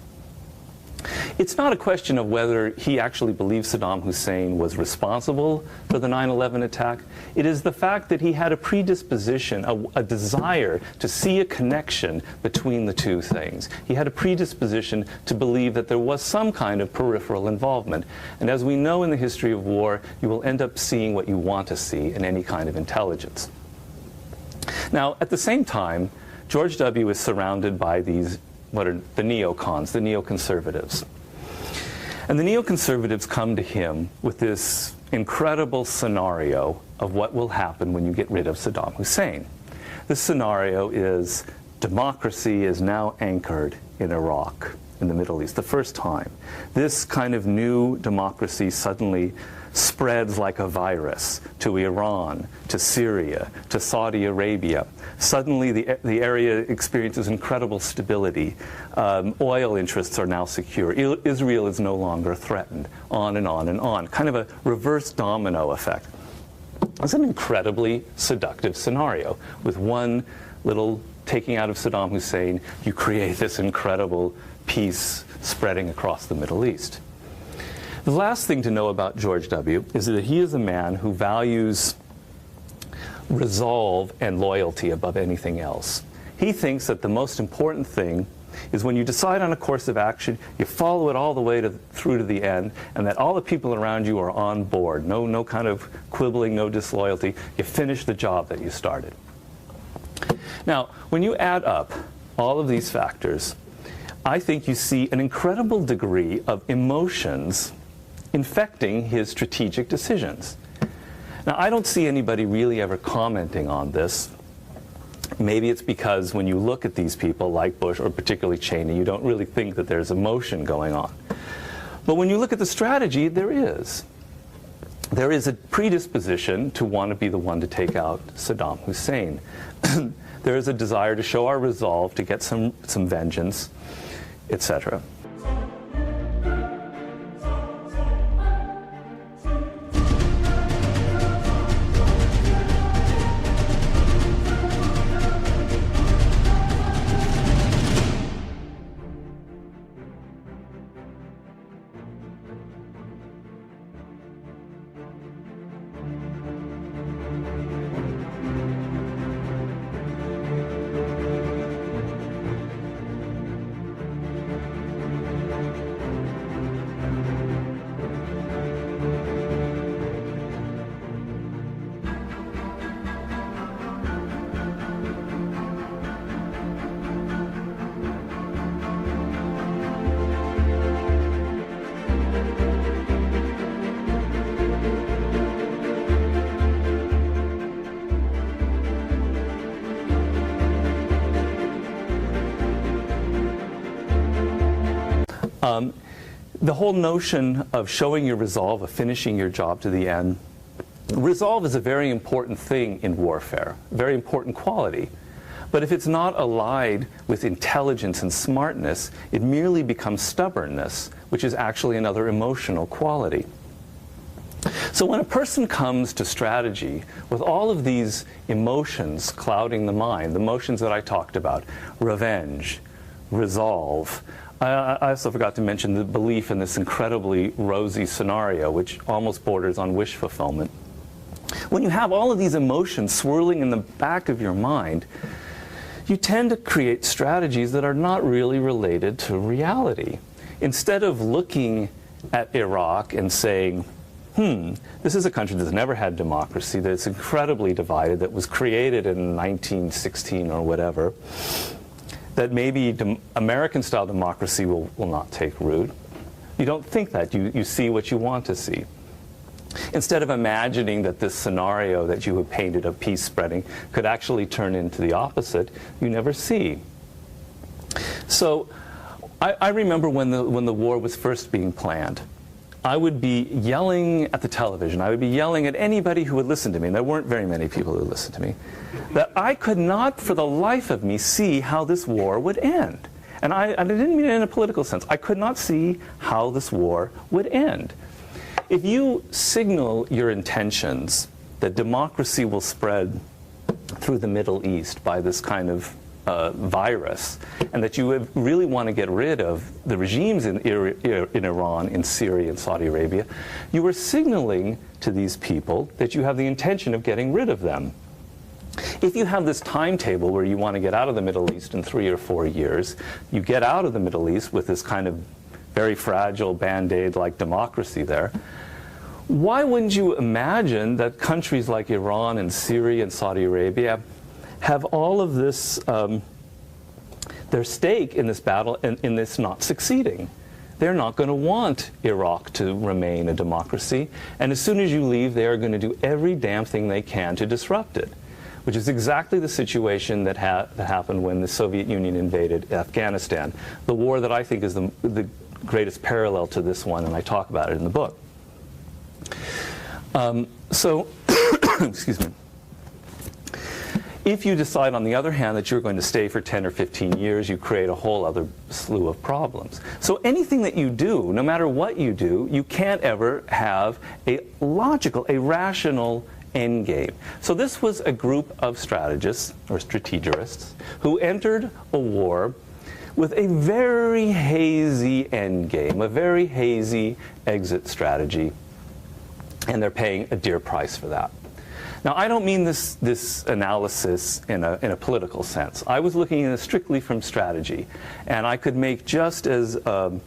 It's not a question of whether he actually believes Saddam Hussein was responsible for the 9/11 attack. It is the fact that he had a predisposition, a desire to see a connection between the two things. He had a predisposition to believe that there was some kind of peripheral involvement. And as we know in the history of war, you will end up seeing what you want to see in any kind of intelligence. Now, at the same time, George W. is surrounded by these what are the neocons, the neoconservatives. And the neoconservatives come to him with this incredible scenario of what will happen when you get rid of Saddam Hussein. This scenario is democracy is now anchored in Iraq, in the Middle East, the first time. This kind of new democracy suddenly spreads like a virus to Iran, to Syria, to Saudi Arabia. Suddenly the area experiences incredible stability. Oil interests are now secure. Israel is no longer threatened, on and on and on. Kind of a reverse domino effect. It's an incredibly seductive scenario. With one little taking out of Saddam Hussein, you create this incredible peace spreading across the Middle East. The last thing to know about George W. is that he is a man who values resolve and loyalty above anything else. He thinks that the most important thing is when you decide on a course of action, you follow it all the way through to the end, and that all the people around you are on board. No kind of quibbling, no disloyalty. You finish the job that you started. Now, when you add up all of these factors, I think you see an incredible degree of emotions infecting his strategic decisions. Now, I don't see anybody really ever commenting on this. Maybe it's because when you look at these people like Bush or particularly Cheney, you don't really think that there's emotion going on. But when you look at the strategy, there is. There is a predisposition to want to be the one to take out Saddam Hussein. There is a desire to show our resolve, to get some vengeance, etc. The whole notion of showing your resolve, of finishing your job to the end, resolve is a very important thing in warfare, a very important quality. But if it's not allied with intelligence and smartness, it merely becomes stubbornness, which is actually another emotional quality. So when a person comes to strategy with all of these emotions clouding the mind, the emotions that I talked about, revenge, resolve, I also forgot to mention the belief in this incredibly rosy scenario, which almost borders on wish fulfillment. When you have all of these emotions swirling in the back of your mind, you tend to create strategies that are not really related to reality. Instead of looking at Iraq and saying, this is a country that's never had democracy, that's incredibly divided, that was created in 1916 or whatever, that maybe American-style democracy will not take root. You don't think that. You see what you want to see. Instead of imagining that this scenario that you have painted of peace spreading could actually turn into the opposite, you never see. So I remember when the war was first being planned, I would be yelling at the television. I would be yelling at anybody who would listen to me, and there weren't very many people who would listen to me, that I could not for the life of me see how this war would end. And I didn't mean it in a political sense. I could not see how this war would end. If you signal your intentions that democracy will spread through the Middle East by this kind of virus, and that you really want to get rid of the regimes in Iran, in Syria, and Saudi Arabia, you are signaling to these people that you have the intention of getting rid of them. If you have this timetable where you want to get out of the Middle East in 3 or 4 years, you get out of the Middle East with this kind of very fragile Band-Aid like democracy there, why wouldn't you imagine that countries like Iran and Syria and Saudi Arabia have all of this, their stake in this battle and in this not succeeding? They're not going to want Iraq to remain a democracy, and as soon as you leave, they are going to do every damn thing they can to disrupt it, which is exactly the situation that happened when the Soviet Union invaded Afghanistan, the war that I think is the greatest parallel to this one, and I talk about it in the book. Excuse me. If you decide, on the other hand, that you're going to stay for 10 or 15 years, you create a whole other slew of problems. So anything that you do, no matter what you do, you can't ever have a logical, a rational end game. So this was a group of strategists, or strategists, who entered a war with a very hazy end game, a very hazy exit strategy, and they're paying a dear price for that. Now, I don't mean this analysis in a political sense. I was looking at it strictly from strategy, and I could make just a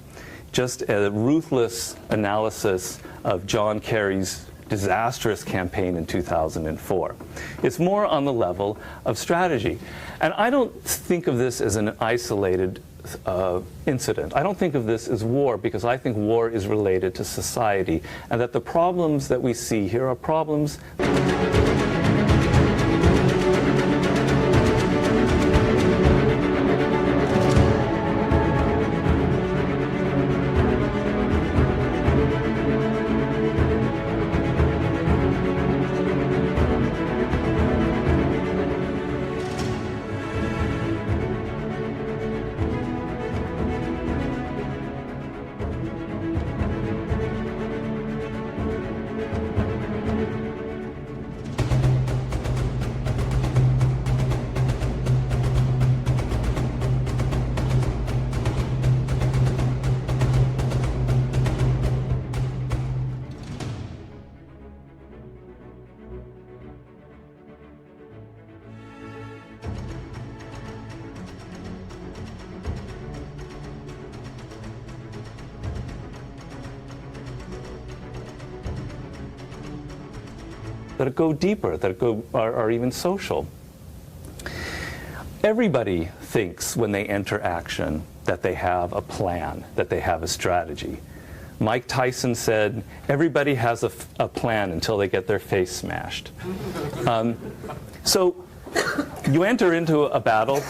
ruthless analysis of John Kerry's disastrous campaign in 2004. It's more on the level of strategy. And I don't think of this as an isolated incident. I don't think of this as war, because I think war is related to society, and that the problems that we see here are problems that go deeper, that are even social. Everybody thinks when they enter action that they have a plan, that they have a strategy. Mike Tyson said, everybody has a plan until they get their face smashed. So you enter into a battle.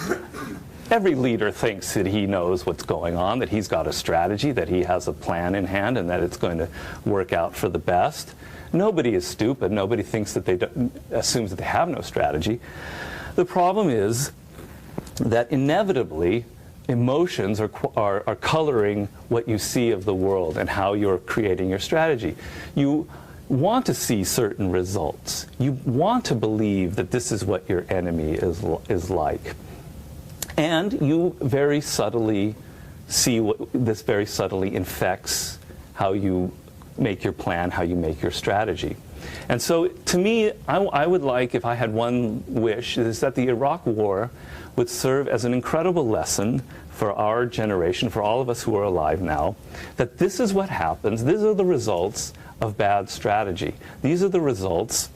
Every leader thinks that he knows what's going on, that he's got a strategy, that he has a plan in hand, and that it's going to work out for the best. Nobody is stupid. Nobody thinks that assumes that they have no strategy. The problem is that inevitably emotions are coloring what you see of the world and how you're creating your strategy. You want to see certain results. You want to believe that this is what your enemy is like. And you very subtly see what this very subtly infects how you make your plan, how you make your strategy. And so, to me, I would like, if I had one wish, is that the Iraq War would serve as an incredible lesson for our generation, for all of us who are alive now, that this is what happens, these are the results of bad strategy. These are the results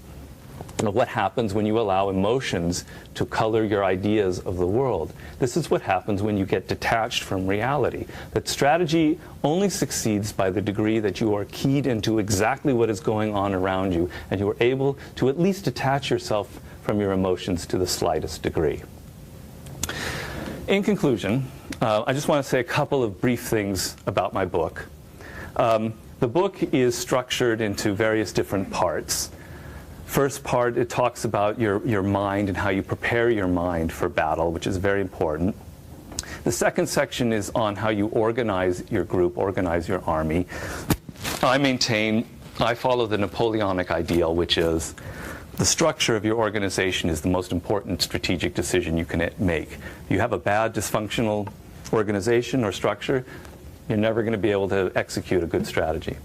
of what happens when you allow emotions to color your ideas of the world. This is what happens when you get detached from reality. That strategy only succeeds by the degree that you are keyed into exactly what is going on around you, and you are able to at least detach yourself from your emotions to the slightest degree. In conclusion, I just want to say a couple of brief things about my book. The book is structured into various different parts. First part, it talks about your mind and how you prepare your mind for battle, which is very important. The second section is on how you organize your group, organize your army. I follow the Napoleonic ideal, which is the structure of your organization is the most important strategic decision you can make. If you have a bad, dysfunctional organization or structure, you're never going to be able to execute a good strategy.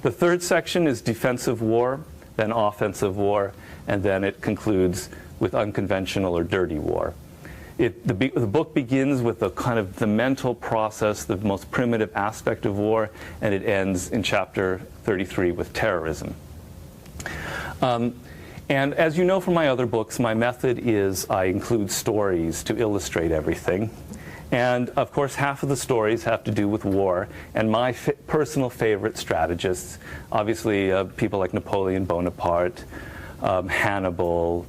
The third section is defensive war, then offensive war, and then it concludes with unconventional or dirty war. The book begins with the mental process, the most primitive aspect of war, and it ends in chapter 33 with terrorism. And as you know from my other books, my method is I include stories to illustrate everything. And of course, half of the stories have to do with war. And my personal favorite strategists, obviously people like Napoleon Bonaparte, Hannibal,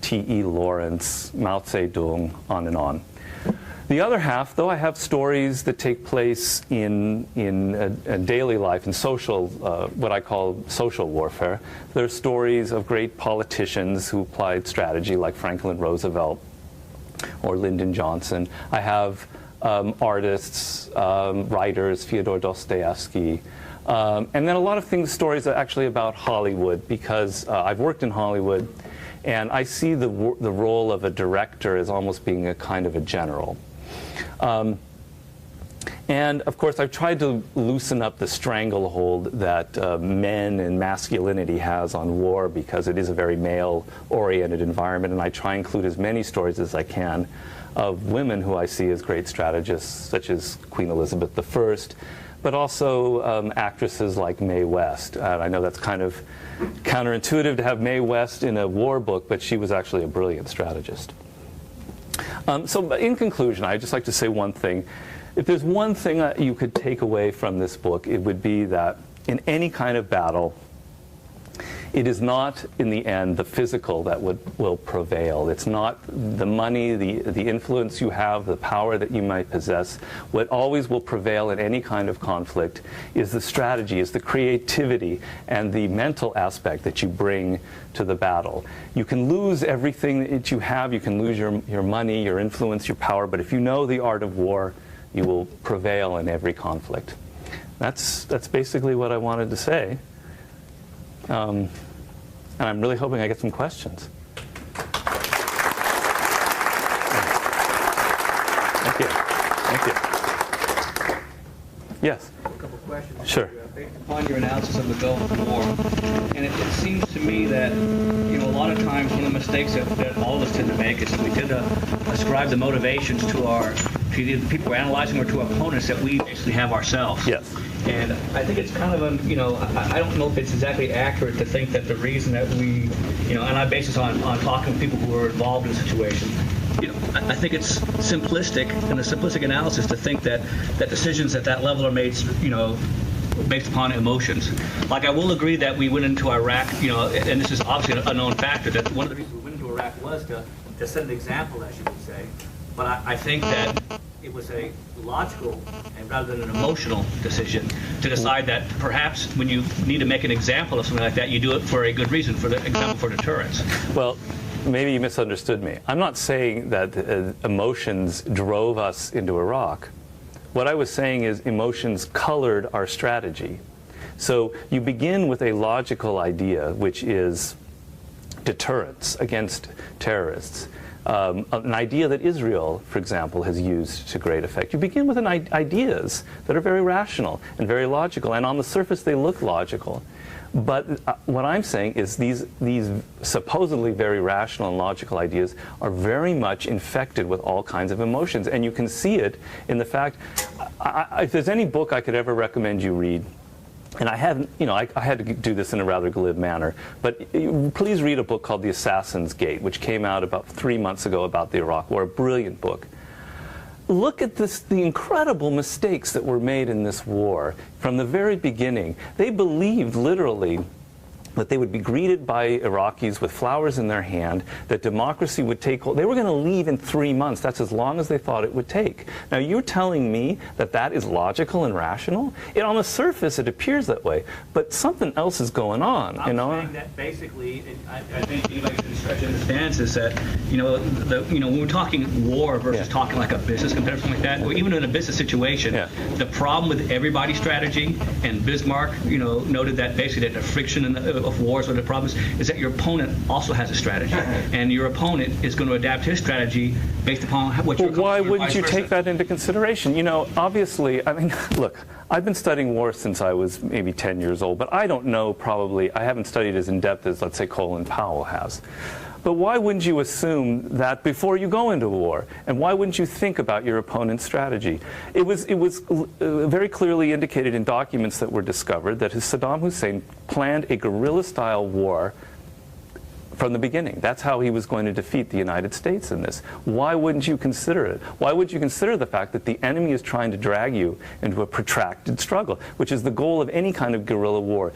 T.E. Lawrence, Mao Zedong, on and on. The other half, though, I have stories that take place in daily life, in social, what I call social warfare. There are stories of great politicians who applied strategy, like Franklin Roosevelt or Lyndon Johnson. I have artists, writers, Fyodor Dostoevsky, and then a lot of stories are actually about Hollywood, because I've worked in Hollywood, and I see the role of a director as almost being a kind of a general. And of course, I've tried to loosen up the stranglehold that men and masculinity has on war, because it is a very male-oriented environment, and I try and include as many stories as I can of women who I see as great strategists, such as Queen Elizabeth I, but also actresses like Mae West. I know that's kind of counterintuitive to have Mae West in a war book, but she was actually a brilliant strategist. So in conclusion, I'd just like to say one thing. If there's one thing that you could take away from this book, it would be that in any kind of battle, it is not, in the end, the physical that will prevail. It's not the money, the influence you have, the power that you might possess. What always will prevail in any kind of conflict is the strategy, is the creativity, and the mental aspect that you bring to the battle. You can lose everything that you have. You can lose your money, your influence, your power, but if you know the art of war, you will prevail in every conflict. That's basically what I wanted to say. And I'm really hoping I get some questions. Thank you. Thank you. Yes? A couple questions. Sure. Based upon your analysis of the Gulf War, and it seems to me that, a lot of times one of the mistakes that all of us tend to make is that we tend to ascribe the motivations to either the people we're analyzing or to opponents that we basically have ourselves. Yes. And I think it's kind of I don't know if it's exactly accurate to think that the reason that we, and I base this on talking to people who are involved in the situation. I think it's simplistic, and a simplistic analysis to think that decisions at that level are made, based upon emotions. Like, I will agree that we went into Iraq, and this is obviously a known factor, that one of the reasons we went into Iraq was to set an example, as you would say. But I think that it was a logical and rather than an emotional decision to decide that perhaps when you need to make an example of something like that, you do it for a good reason, for the example, for deterrence. Well, maybe you misunderstood me. I'm not saying that emotions drove us into Iraq. What I was saying is emotions colored our strategy. So you begin with a logical idea, which is deterrence against terrorists. An idea that Israel, for example, has used to great effect. You begin with ideas that are very rational and very logical, and on the surface they look logical. But what I'm saying is these supposedly very rational and logical ideas are very much infected with all kinds of emotions. And you can see it in the fact, if there's any book I could ever recommend you read, and I haven't, I had to do this in a rather glib manner, but please read a book called The Assassin's Gate, which came out about 3 months ago about the Iraq War, a brilliant book. Look at the incredible mistakes that were made in this war from the very beginning. They believed literally that they would be greeted by Iraqis with flowers in their hand, that democracy would take hold. They were going to leave in 3 months. That's as long as they thought it would take. Now, you're telling me that that is logical and rational? On the surface, it appears that way, but something else is going on. I'm saying that basically, I think anybody who understands is that, when we're talking war versus talking like a business comparison like that, or even in a business situation, the problem with everybody's strategy, and Bismarck, noted that basically that the friction of wars or the problems is that your opponent also has a strategy, and your opponent is going to adapt his strategy based upon what you're. Why wouldn't you take that into consideration? Obviously, look, I've been studying war since I was maybe 10 years old, but I don't know, I haven't studied as in depth as, let's say, Colin Powell has. But why wouldn't you assume that before you go into war? And why wouldn't you think about your opponent's strategy? It was very clearly indicated in documents that were discovered that Saddam Hussein planned a guerrilla-style war from the beginning. That's how he was going to defeat the United States in this. Why wouldn't you consider it? Why would you consider the fact that the enemy is trying to drag you into a protracted struggle, which is the goal of any kind of guerrilla war?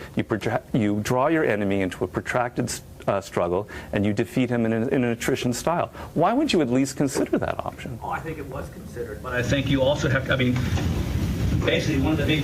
You draw your enemy into a protracted struggle, and you defeat him in an attrition style. Why wouldn't you at least consider that option? Oh, I think it was considered, but I think you also have to, basically one of the big,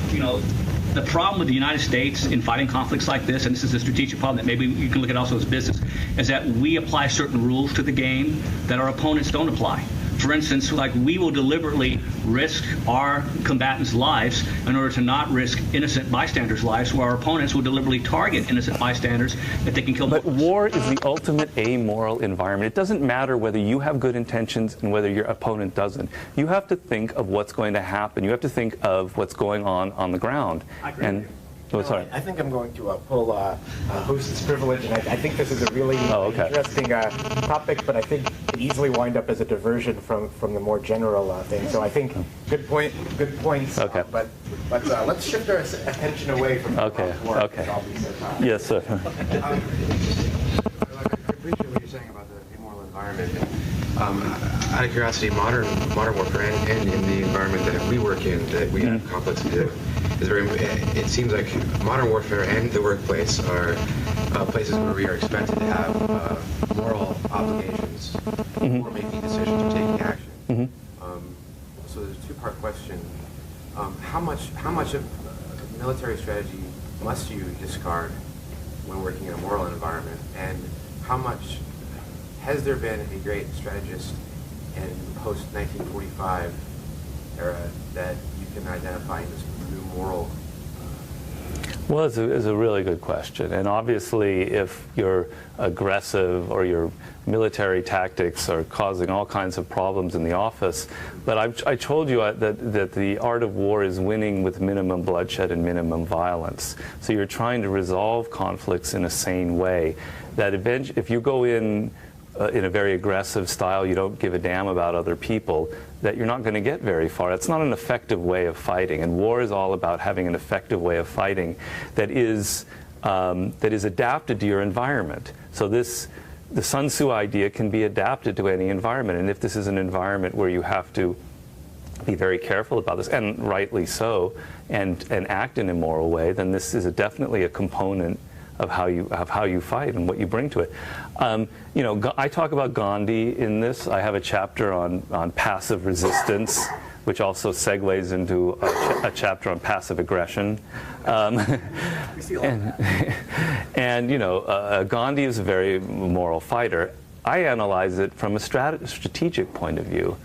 the problem with the United States in fighting conflicts like this, and this is a strategic problem that maybe you can look at also as business, is that we apply certain rules to the game that our opponents don't apply. For instance, like we will deliberately risk our combatants' lives in order to not risk innocent bystanders' lives, where our opponents will deliberately target innocent bystanders that they can kill. But war is the ultimate amoral environment. It doesn't matter whether you have good intentions and whether your opponent doesn't. You have to think of what's going to happen. You have to think of what's going on the ground. I agree with you. Sorry. I think I'm going to pull host's privilege, and I think this is a really interesting topic, but I think it easily wind up as a diversion from the more general thing. So I think good points. Okay. But let's shift our attention away from work. Yes, sir. I appreciate what you're saying about the immoral environment. Out of curiosity, modern warfare and in the environment that we work in, that we have conflicts to do, it seems like modern warfare and the workplace are places where we are expected to have moral obligations for making decisions or taking action. So there's a two-part question. How much of military strategy must you discard when working in a moral environment, and how much has there been a great strategist in post-1945 era that you can identify in this new moral? Well, it's a really good question. And obviously, if your aggressive or your military tactics are causing all kinds of problems in the office, but I told you that the art of war is winning with minimum bloodshed and minimum violence. So you're trying to resolve conflicts in a sane way. That if you go in a very aggressive style, you don't give a damn about other people, that you're not going to get very far. It's not an effective way of fighting, and war is all about having an effective way of fighting that is adapted to your environment. So the Sun Tzu idea can be adapted to any environment, and if this is an environment where you have to be very careful about this, and rightly so, and act in a moral way, then this is definitely a component of how you fight and what you bring to it. I talk about Gandhi in this. I have a chapter on passive resistance, which also segues into a chapter on passive aggression. Gandhi is a very moral fighter. I analyze it from a strategic point of view.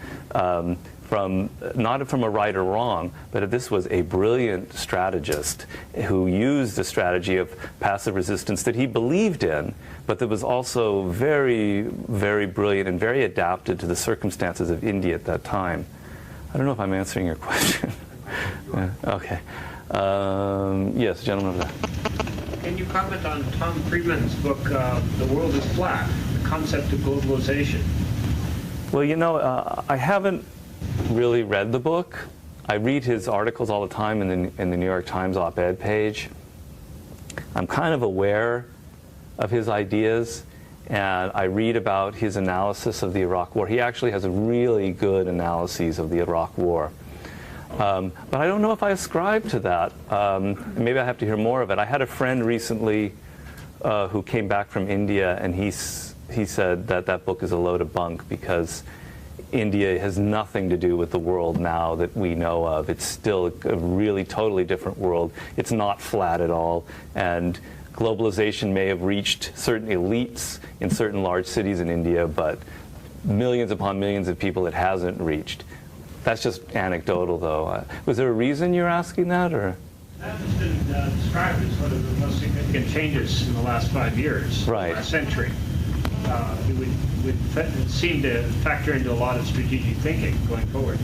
Not from a right or wrong, but this was a brilliant strategist who used a strategy of passive resistance that he believed in, but that was also very, very brilliant and very adapted to the circumstances of India at that time. I don't know if I'm answering your question. Okay. Yes, gentleman over there. you comment on Tom Friedman's book, The World is Flat, the concept of globalization? Well, you know, I haven't really read the book. I read his articles all the time in the New York Times op-ed page. I'm kind of aware of his ideas, and I read about his analysis of the Iraq War. He actually has a really good analysis of the Iraq War. But I don't know if I ascribe to that. Maybe I have to hear more of it. I had a friend recently who came back from India, and he said that that book is a load of bunk because India has nothing to do with the world now that we know of. It's still a really totally different world. It's not flat at all. And globalization may have reached certain elites in certain large cities in India, but millions upon millions of people it hasn't reached. That's just anecdotal, though. Was there a reason you're asking that, or? That has been described as one of the most significant changes in the last 5 years, Right. last century. It would seem to factor into a lot of strategic thinking going forward.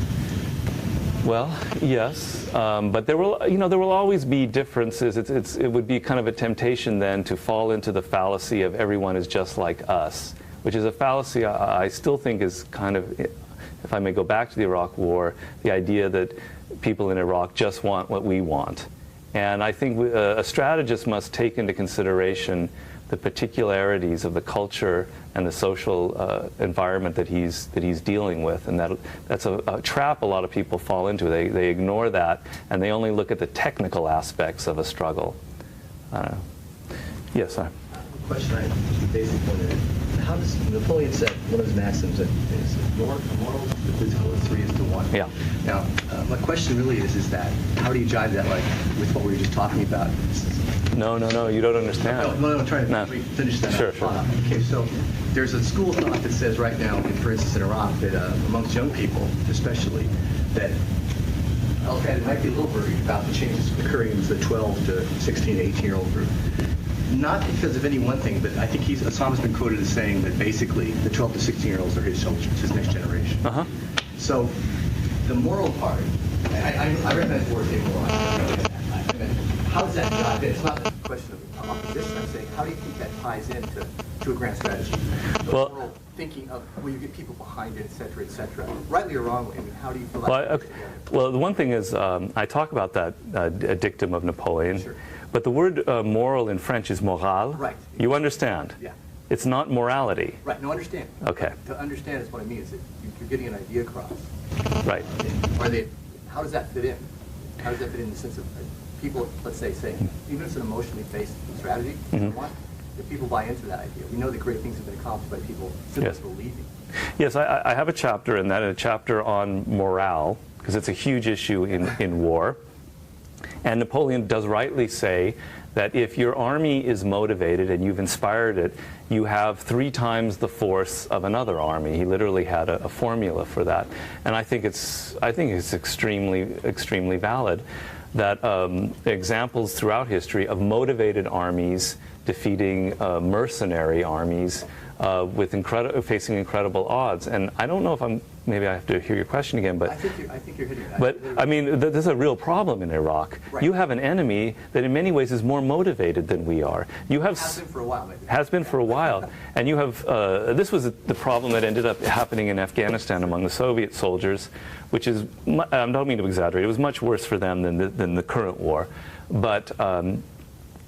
Well, yes, but there will always be differences. It would be kind of a temptation then to fall into the fallacy of everyone is just like us, which is a fallacy I still think is kind of, if I may go back to the Iraq War, the idea that people in Iraq just want what we want. And I think a strategist must take into consideration the particularities of the culture and the social environment that he's dealing with, and that's a trap a lot of people fall into. They ignore that, and they only look at the technical aspects of a struggle. Yes, sir. Question, just a basic one. How does Napoleon said one of his maxims that is moral to physical is 3:1. Yeah. Now, my question really is that how do you jive that with what we were just talking about? No, you don't understand. No, I'm trying to finish that. Sure. Okay, so there's a school of thought that says right now, for instance, in Iraq, that amongst young people, especially, that Al-Qaeda might be a little worried about the changes occurring in the 12 to 16, 18-year-old group. Not because of any one thing, but I think Osama's been quoted as saying that basically the 12 to 16-year-olds are his soldiers, his next generation. Uh-huh. So the moral part, I recognize the word immoral. How does that jive in? It's not a question of opposition. I'm saying, how do you think that ties into a grand strategy? The moral thinking of where you get people behind it, et cetera, rightly or wrongly. I mean, how do you feel like well, the one thing is, I talk about that dictum of Napoleon, Sure. but the word moral in French is morale. Right. You understand? Yeah. It's not morality. Right. No, understand. Okay. To understand is what I mean. Is that you're getting an idea across. Right. How does that fit in? How does that fit in the sense of people, let's say, even if it's an emotionally based strategy, if people buy into that idea, we know that great things have been accomplished by people simply believing. Yes, I have a chapter in that, a chapter on morale, because it's a huge issue in war. And Napoleon does rightly say that if your army is motivated and you've inspired it, you have 3 times the force of another army. He literally had a formula for that, and I think it's extremely valid. That examples throughout history of motivated armies defeating mercenary armies with facing incredible odds. And I don't know if maybe I have to hear your question again, but I think you're hitting that. But I mean, there's a real problem in Iraq. Right. You have an enemy that in many ways is more motivated than we are. You have has been for a while, maybe. Has been for a while, and you have. This was the problem that ended up happening in Afghanistan among the Soviet soldiers, which is, I don't mean to exaggerate. It was much worse for them than the current war, but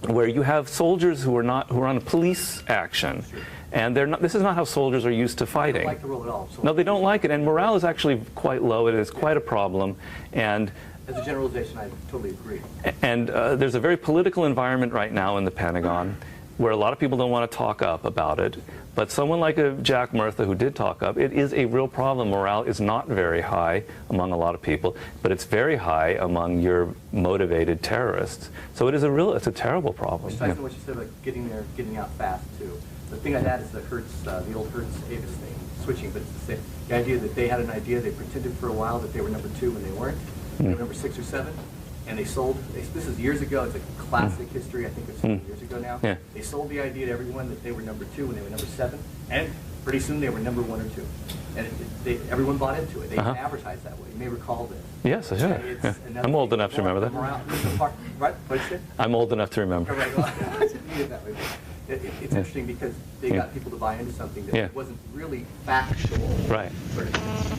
where you have soldiers who are on a police action. Sure. And this is not how soldiers are used to fighting. They don't like the role at all. So No, they don't like it, and morale is actually quite low. It is quite a problem, and as a generalization, I totally agree. And there's a very political environment right now in the Pentagon where a lot of people don't want to talk up about it. But someone like Jack Murtha, who did talk up, it is a real problem. Morale is not very high among a lot of people, but it's very high among your motivated terrorists. So it's a terrible problem. Which ties into what you said about getting there, getting out fast too. The thing I'd add is the old Hertz-Avis thing, switching, but it's the idea that they had an idea, they pretended for a while that they were number 2 when they weren't. They were number 6 or 7, and they sold, this is years ago, it's a classic history, I think it's years ago now. Yeah. They sold the idea to everyone that they were number 2 when they were number 7, and pretty soon they were number 1 or 2. And everyone bought into it. They advertised that way. You may recall this. Yes, I should. Yeah. I'm old enough to remember that. What? What's it? I'm old enough to remember. Right, well, I didn't mean it that way. It's interesting because they got people to buy into something that wasn't really factual. Right.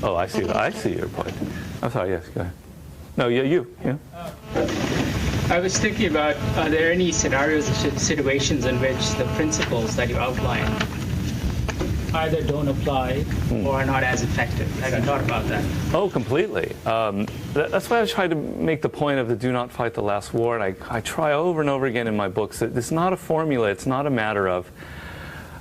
Oh, I see your point. I'm sorry, yes, go ahead. No, you. Yeah. I was thinking about, are there any scenarios or situations in which the principles that you outline either don't apply or are not as effective? Have you thought about that? Oh, completely. That's why I try to make the point of the do not fight the last war, and I try over and over again in my books that it's not a formula, it's not a matter of,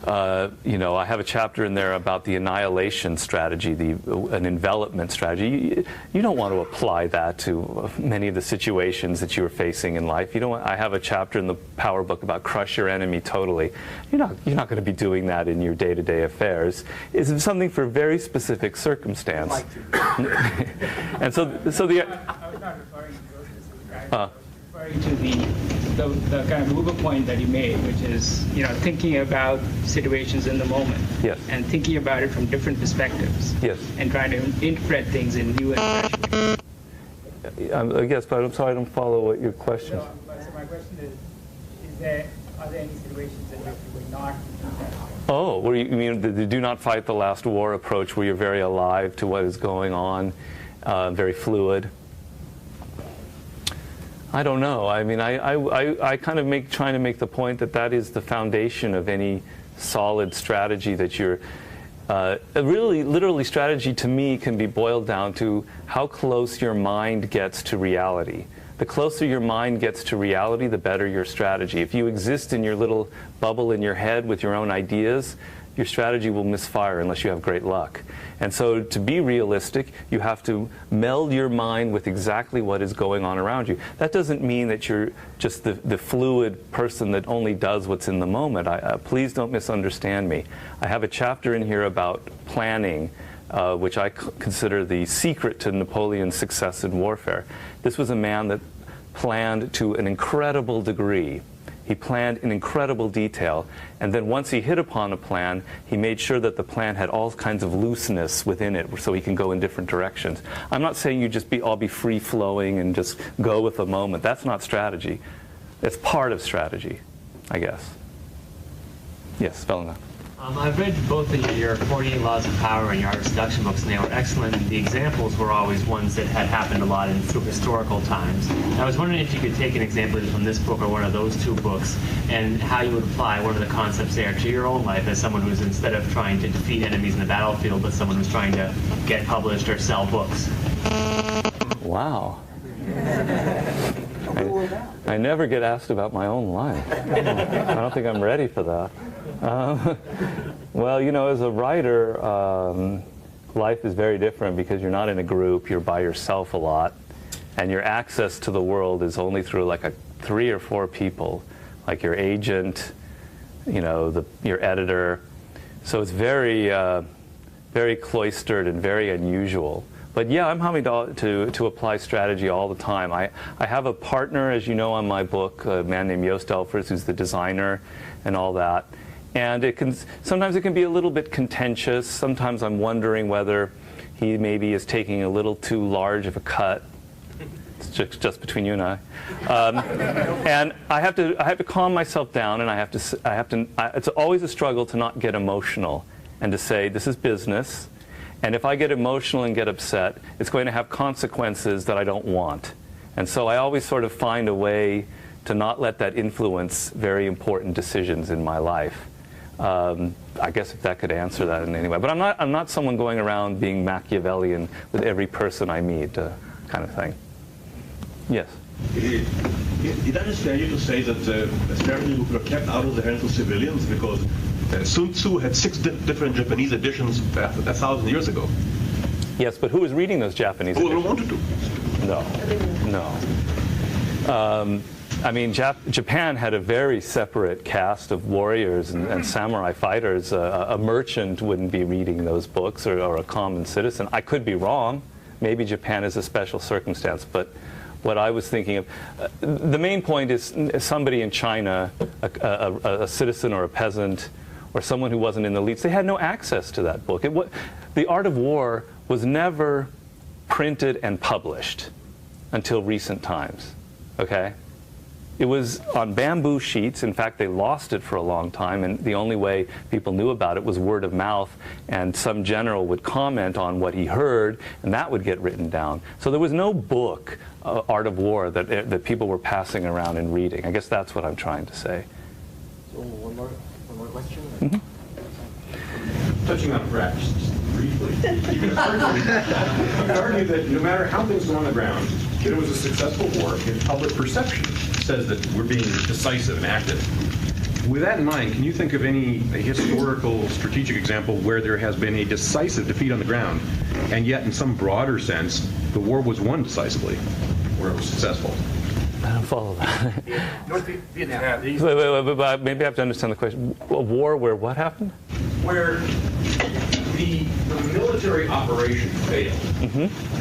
I have a chapter in there about the annihilation strategy, an envelopment strategy. You don't want to apply that to many of the situations that you're facing in life. I have a chapter in the Power Book about crush your enemy totally. You're not going to be doing that in your day-to-day affairs. It's something for very specific circumstance. And so the. I was not referring to those. I was referring to the kind of mover point that you made, which is thinking about situations in the moment, yes, and thinking about it from different perspectives, yes, and trying to interpret things in new and fresh ways. Yes, but I'm sorry, I don't follow what your question is. So my question is are there any situations in which you would not do that? Oh, what do you mean the do not fight the last war approach, where you're very alive to what is going on, very fluid? I don't know. I mean, I kind of trying to make the point that is the foundation of any solid strategy that you're. Really, literally, strategy to me can be boiled down to how close your mind gets to reality. The closer your mind gets to reality, the better your strategy. If you exist in your little bubble in your head with your own ideas, your strategy will misfire unless you have great luck. And so to be realistic, you have to meld your mind with exactly what is going on around you. That doesn't mean that you're just the fluid person that only does what's in the moment. Please don't misunderstand me. I have a chapter in here about planning, which I consider the secret to Napoleon's success in warfare. This was a man that planned to an incredible degree. He planned in incredible detail, and then once he hit upon a plan, he made sure that the plan had all kinds of looseness within it so he can go in different directions. I'm not saying you just all be free-flowing and just go with the moment. That's not strategy. That's part of strategy, I guess. Yes, Velena. I've read both your 48 Laws of Power and your Art of Seduction books, and they were excellent. The examples were always ones that had happened a lot through historical times. I was wondering if you could take an example from this book or one of those two books, and how you would apply one of the concepts there to your own life as someone who's, instead of trying to defeat enemies in the battlefield, but someone who's trying to get published or sell books. Wow. I never get asked about my own life. I don't think I'm ready for that. Well, as a writer, life is very different because you're not in a group, you're by yourself a lot, and your access to the world is only through like 3 or 4 people, like your agent, your editor. So it's very, very cloistered and very unusual. But yeah, I'm having to apply strategy all the time. I have a partner, as you know, on my book, a man named Joost Elfers, who's the designer and all that. And sometimes it can be a little bit contentious. Sometimes I'm wondering whether he maybe is taking a little too large of a cut. It's just between you and I. And I have to calm myself down, and it's always a struggle to not get emotional and to say, this is business. And if I get emotional and get upset, it's going to have consequences that I don't want. And so I always sort of find a way to not let that influence very important decisions in my life. I guess if that could answer that in any way. But I'm not someone going around being Machiavellian with every person I meet, kind of thing. Yes? Is that fair to say that strategy were kept out of the hands of civilians? Because Sun Tzu had 6 different Japanese editions 1,000 years ago. Yes, but who was reading those Japanese editions? Who wanted to? No. I mean, Japan had a very separate caste of warriors and samurai fighters. A merchant wouldn't be reading those books, or a common citizen. I could be wrong. Maybe Japan is a special circumstance, but what I was thinking of, the main point is somebody in China, a citizen or a peasant or someone who wasn't in the elites, they had no access to that book. The Art of War was never printed and published until recent times, okay? It was on bamboo sheets. In fact, they lost it for a long time, and the only way people knew about it was word of mouth, and some general would comment on what he heard, and that would get written down. So there was no book, Art of War, that people were passing around and reading. I guess that's what I'm trying to say. So one more question? Mm-hmm. Touching on Pratt, just briefly, you can argue that no matter how things go on the ground, that it was a successful war if public perception says that we're being decisive and active. With that in mind, can you think of any historical strategic example where there has been a decisive defeat on the ground, and yet in some broader sense, the war was won decisively, where it was successful? I don't follow that. North Vietnam. Wait, maybe I have to understand the question. A war where what happened? Where the military operation failed,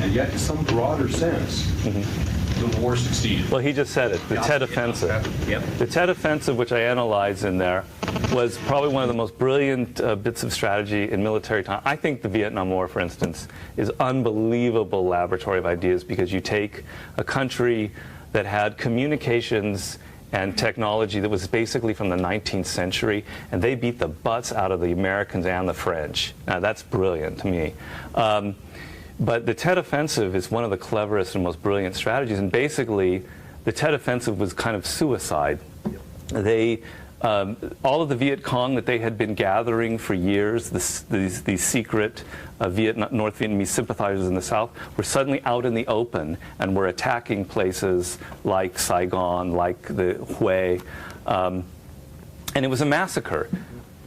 and yet in some broader sense, the war succeeded. Well, he just said it, the Tet Offensive. Yep. The Tet Offensive, which I analyzed in there, was probably one of the most brilliant bits of strategy in military time. I think the Vietnam War, for instance, is unbelievable laboratory of ideas, because you take a country that had communications and technology that was basically from the 19th century, and they beat the butts out of the Americans and the French. Now, that's brilliant to me. But the Tet Offensive is one of the cleverest and most brilliant strategies, and basically, the Tet Offensive was kind of suicide. They, all of the Viet Cong that they had been gathering for years, these secret North Vietnamese sympathizers in the South, were suddenly out in the open and were attacking places like Saigon, like the Hue, and it was a massacre.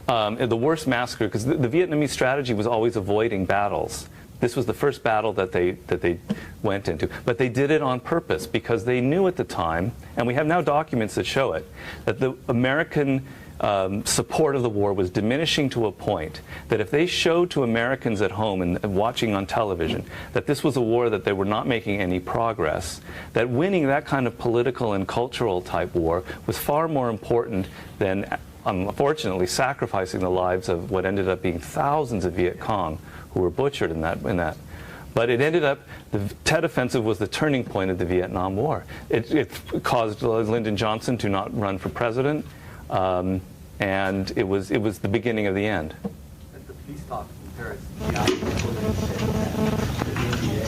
The worst massacre, because the Vietnamese strategy was always avoiding battles. This was the first battle that they went into. But they did it on purpose, because they knew at the time, and we have now documents that show it, that the American support of the war was diminishing to a point that if they showed to Americans at home and watching on television that this was a war that they were not making any progress, that winning that kind of political and cultural type war was far more important than, unfortunately, sacrificing the lives of what ended up being thousands of Viet Cong who were butchered in that. But it ended up, the Tet Offensive was the turning point of the Vietnam War. It caused Lyndon Johnson to not run for president, and it was the beginning of the end. At the peace talks in Paris, the opposition said that the India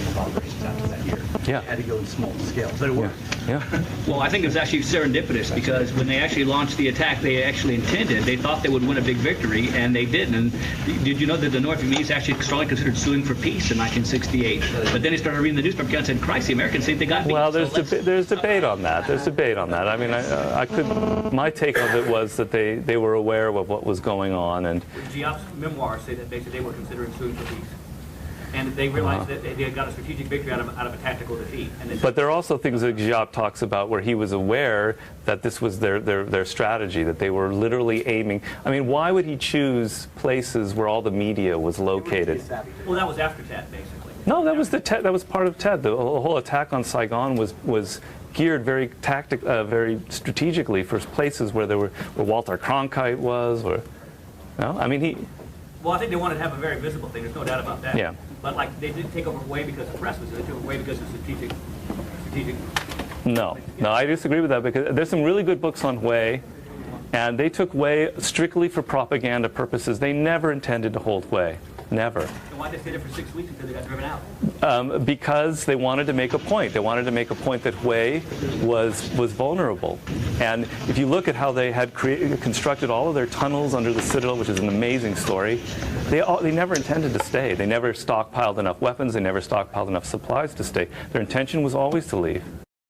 and operations after that year. Yeah. It had to go in small scale, but it worked. Yeah. Well, I think it was actually serendipitous, because when they actually launched the attack, they actually intended, they thought they would win a big victory, and they didn't. And did you know that the North Vietnamese actually strongly considered suing for peace in 1968? But then they started reading the newspaper accounts and said, Christ, the Americans think they got beat. Well, there's debate on that. There's debate on that. I mean, my take of it was that they were aware of what was going on. And Giap's memoirs say that they were considering suing for peace. And they realized that they had got a strategic victory out of a tactical defeat. But there are also things that Giap talks about where he was aware that this was their strategy, that they were literally aiming. I mean, why would he choose places where all the media was located? Well, that was after Tet, basically. No, that was that was part of Tet. The whole attack on Saigon was geared very very strategically for places where Walter Cronkite was, or no, I mean he. Well, I think they wanted to have a very visible thing. There's no doubt about that. Yeah. But like they didn't take over Hue because the press was. They took over Hue because of strategic. No, I disagree with that, because there's some really good books on Hue, and they took Hue strictly for propaganda purposes. They never intended to hold Hue. Never. And why did they stay there for 6 weeks until they got driven out? Because they wanted to make a point. They wanted to make a point that Hue was vulnerable. And if you look at how they had constructed all of their tunnels under the citadel, which is an amazing story, they never intended to stay. They never stockpiled enough weapons. They never stockpiled enough supplies to stay. Their intention was always to leave.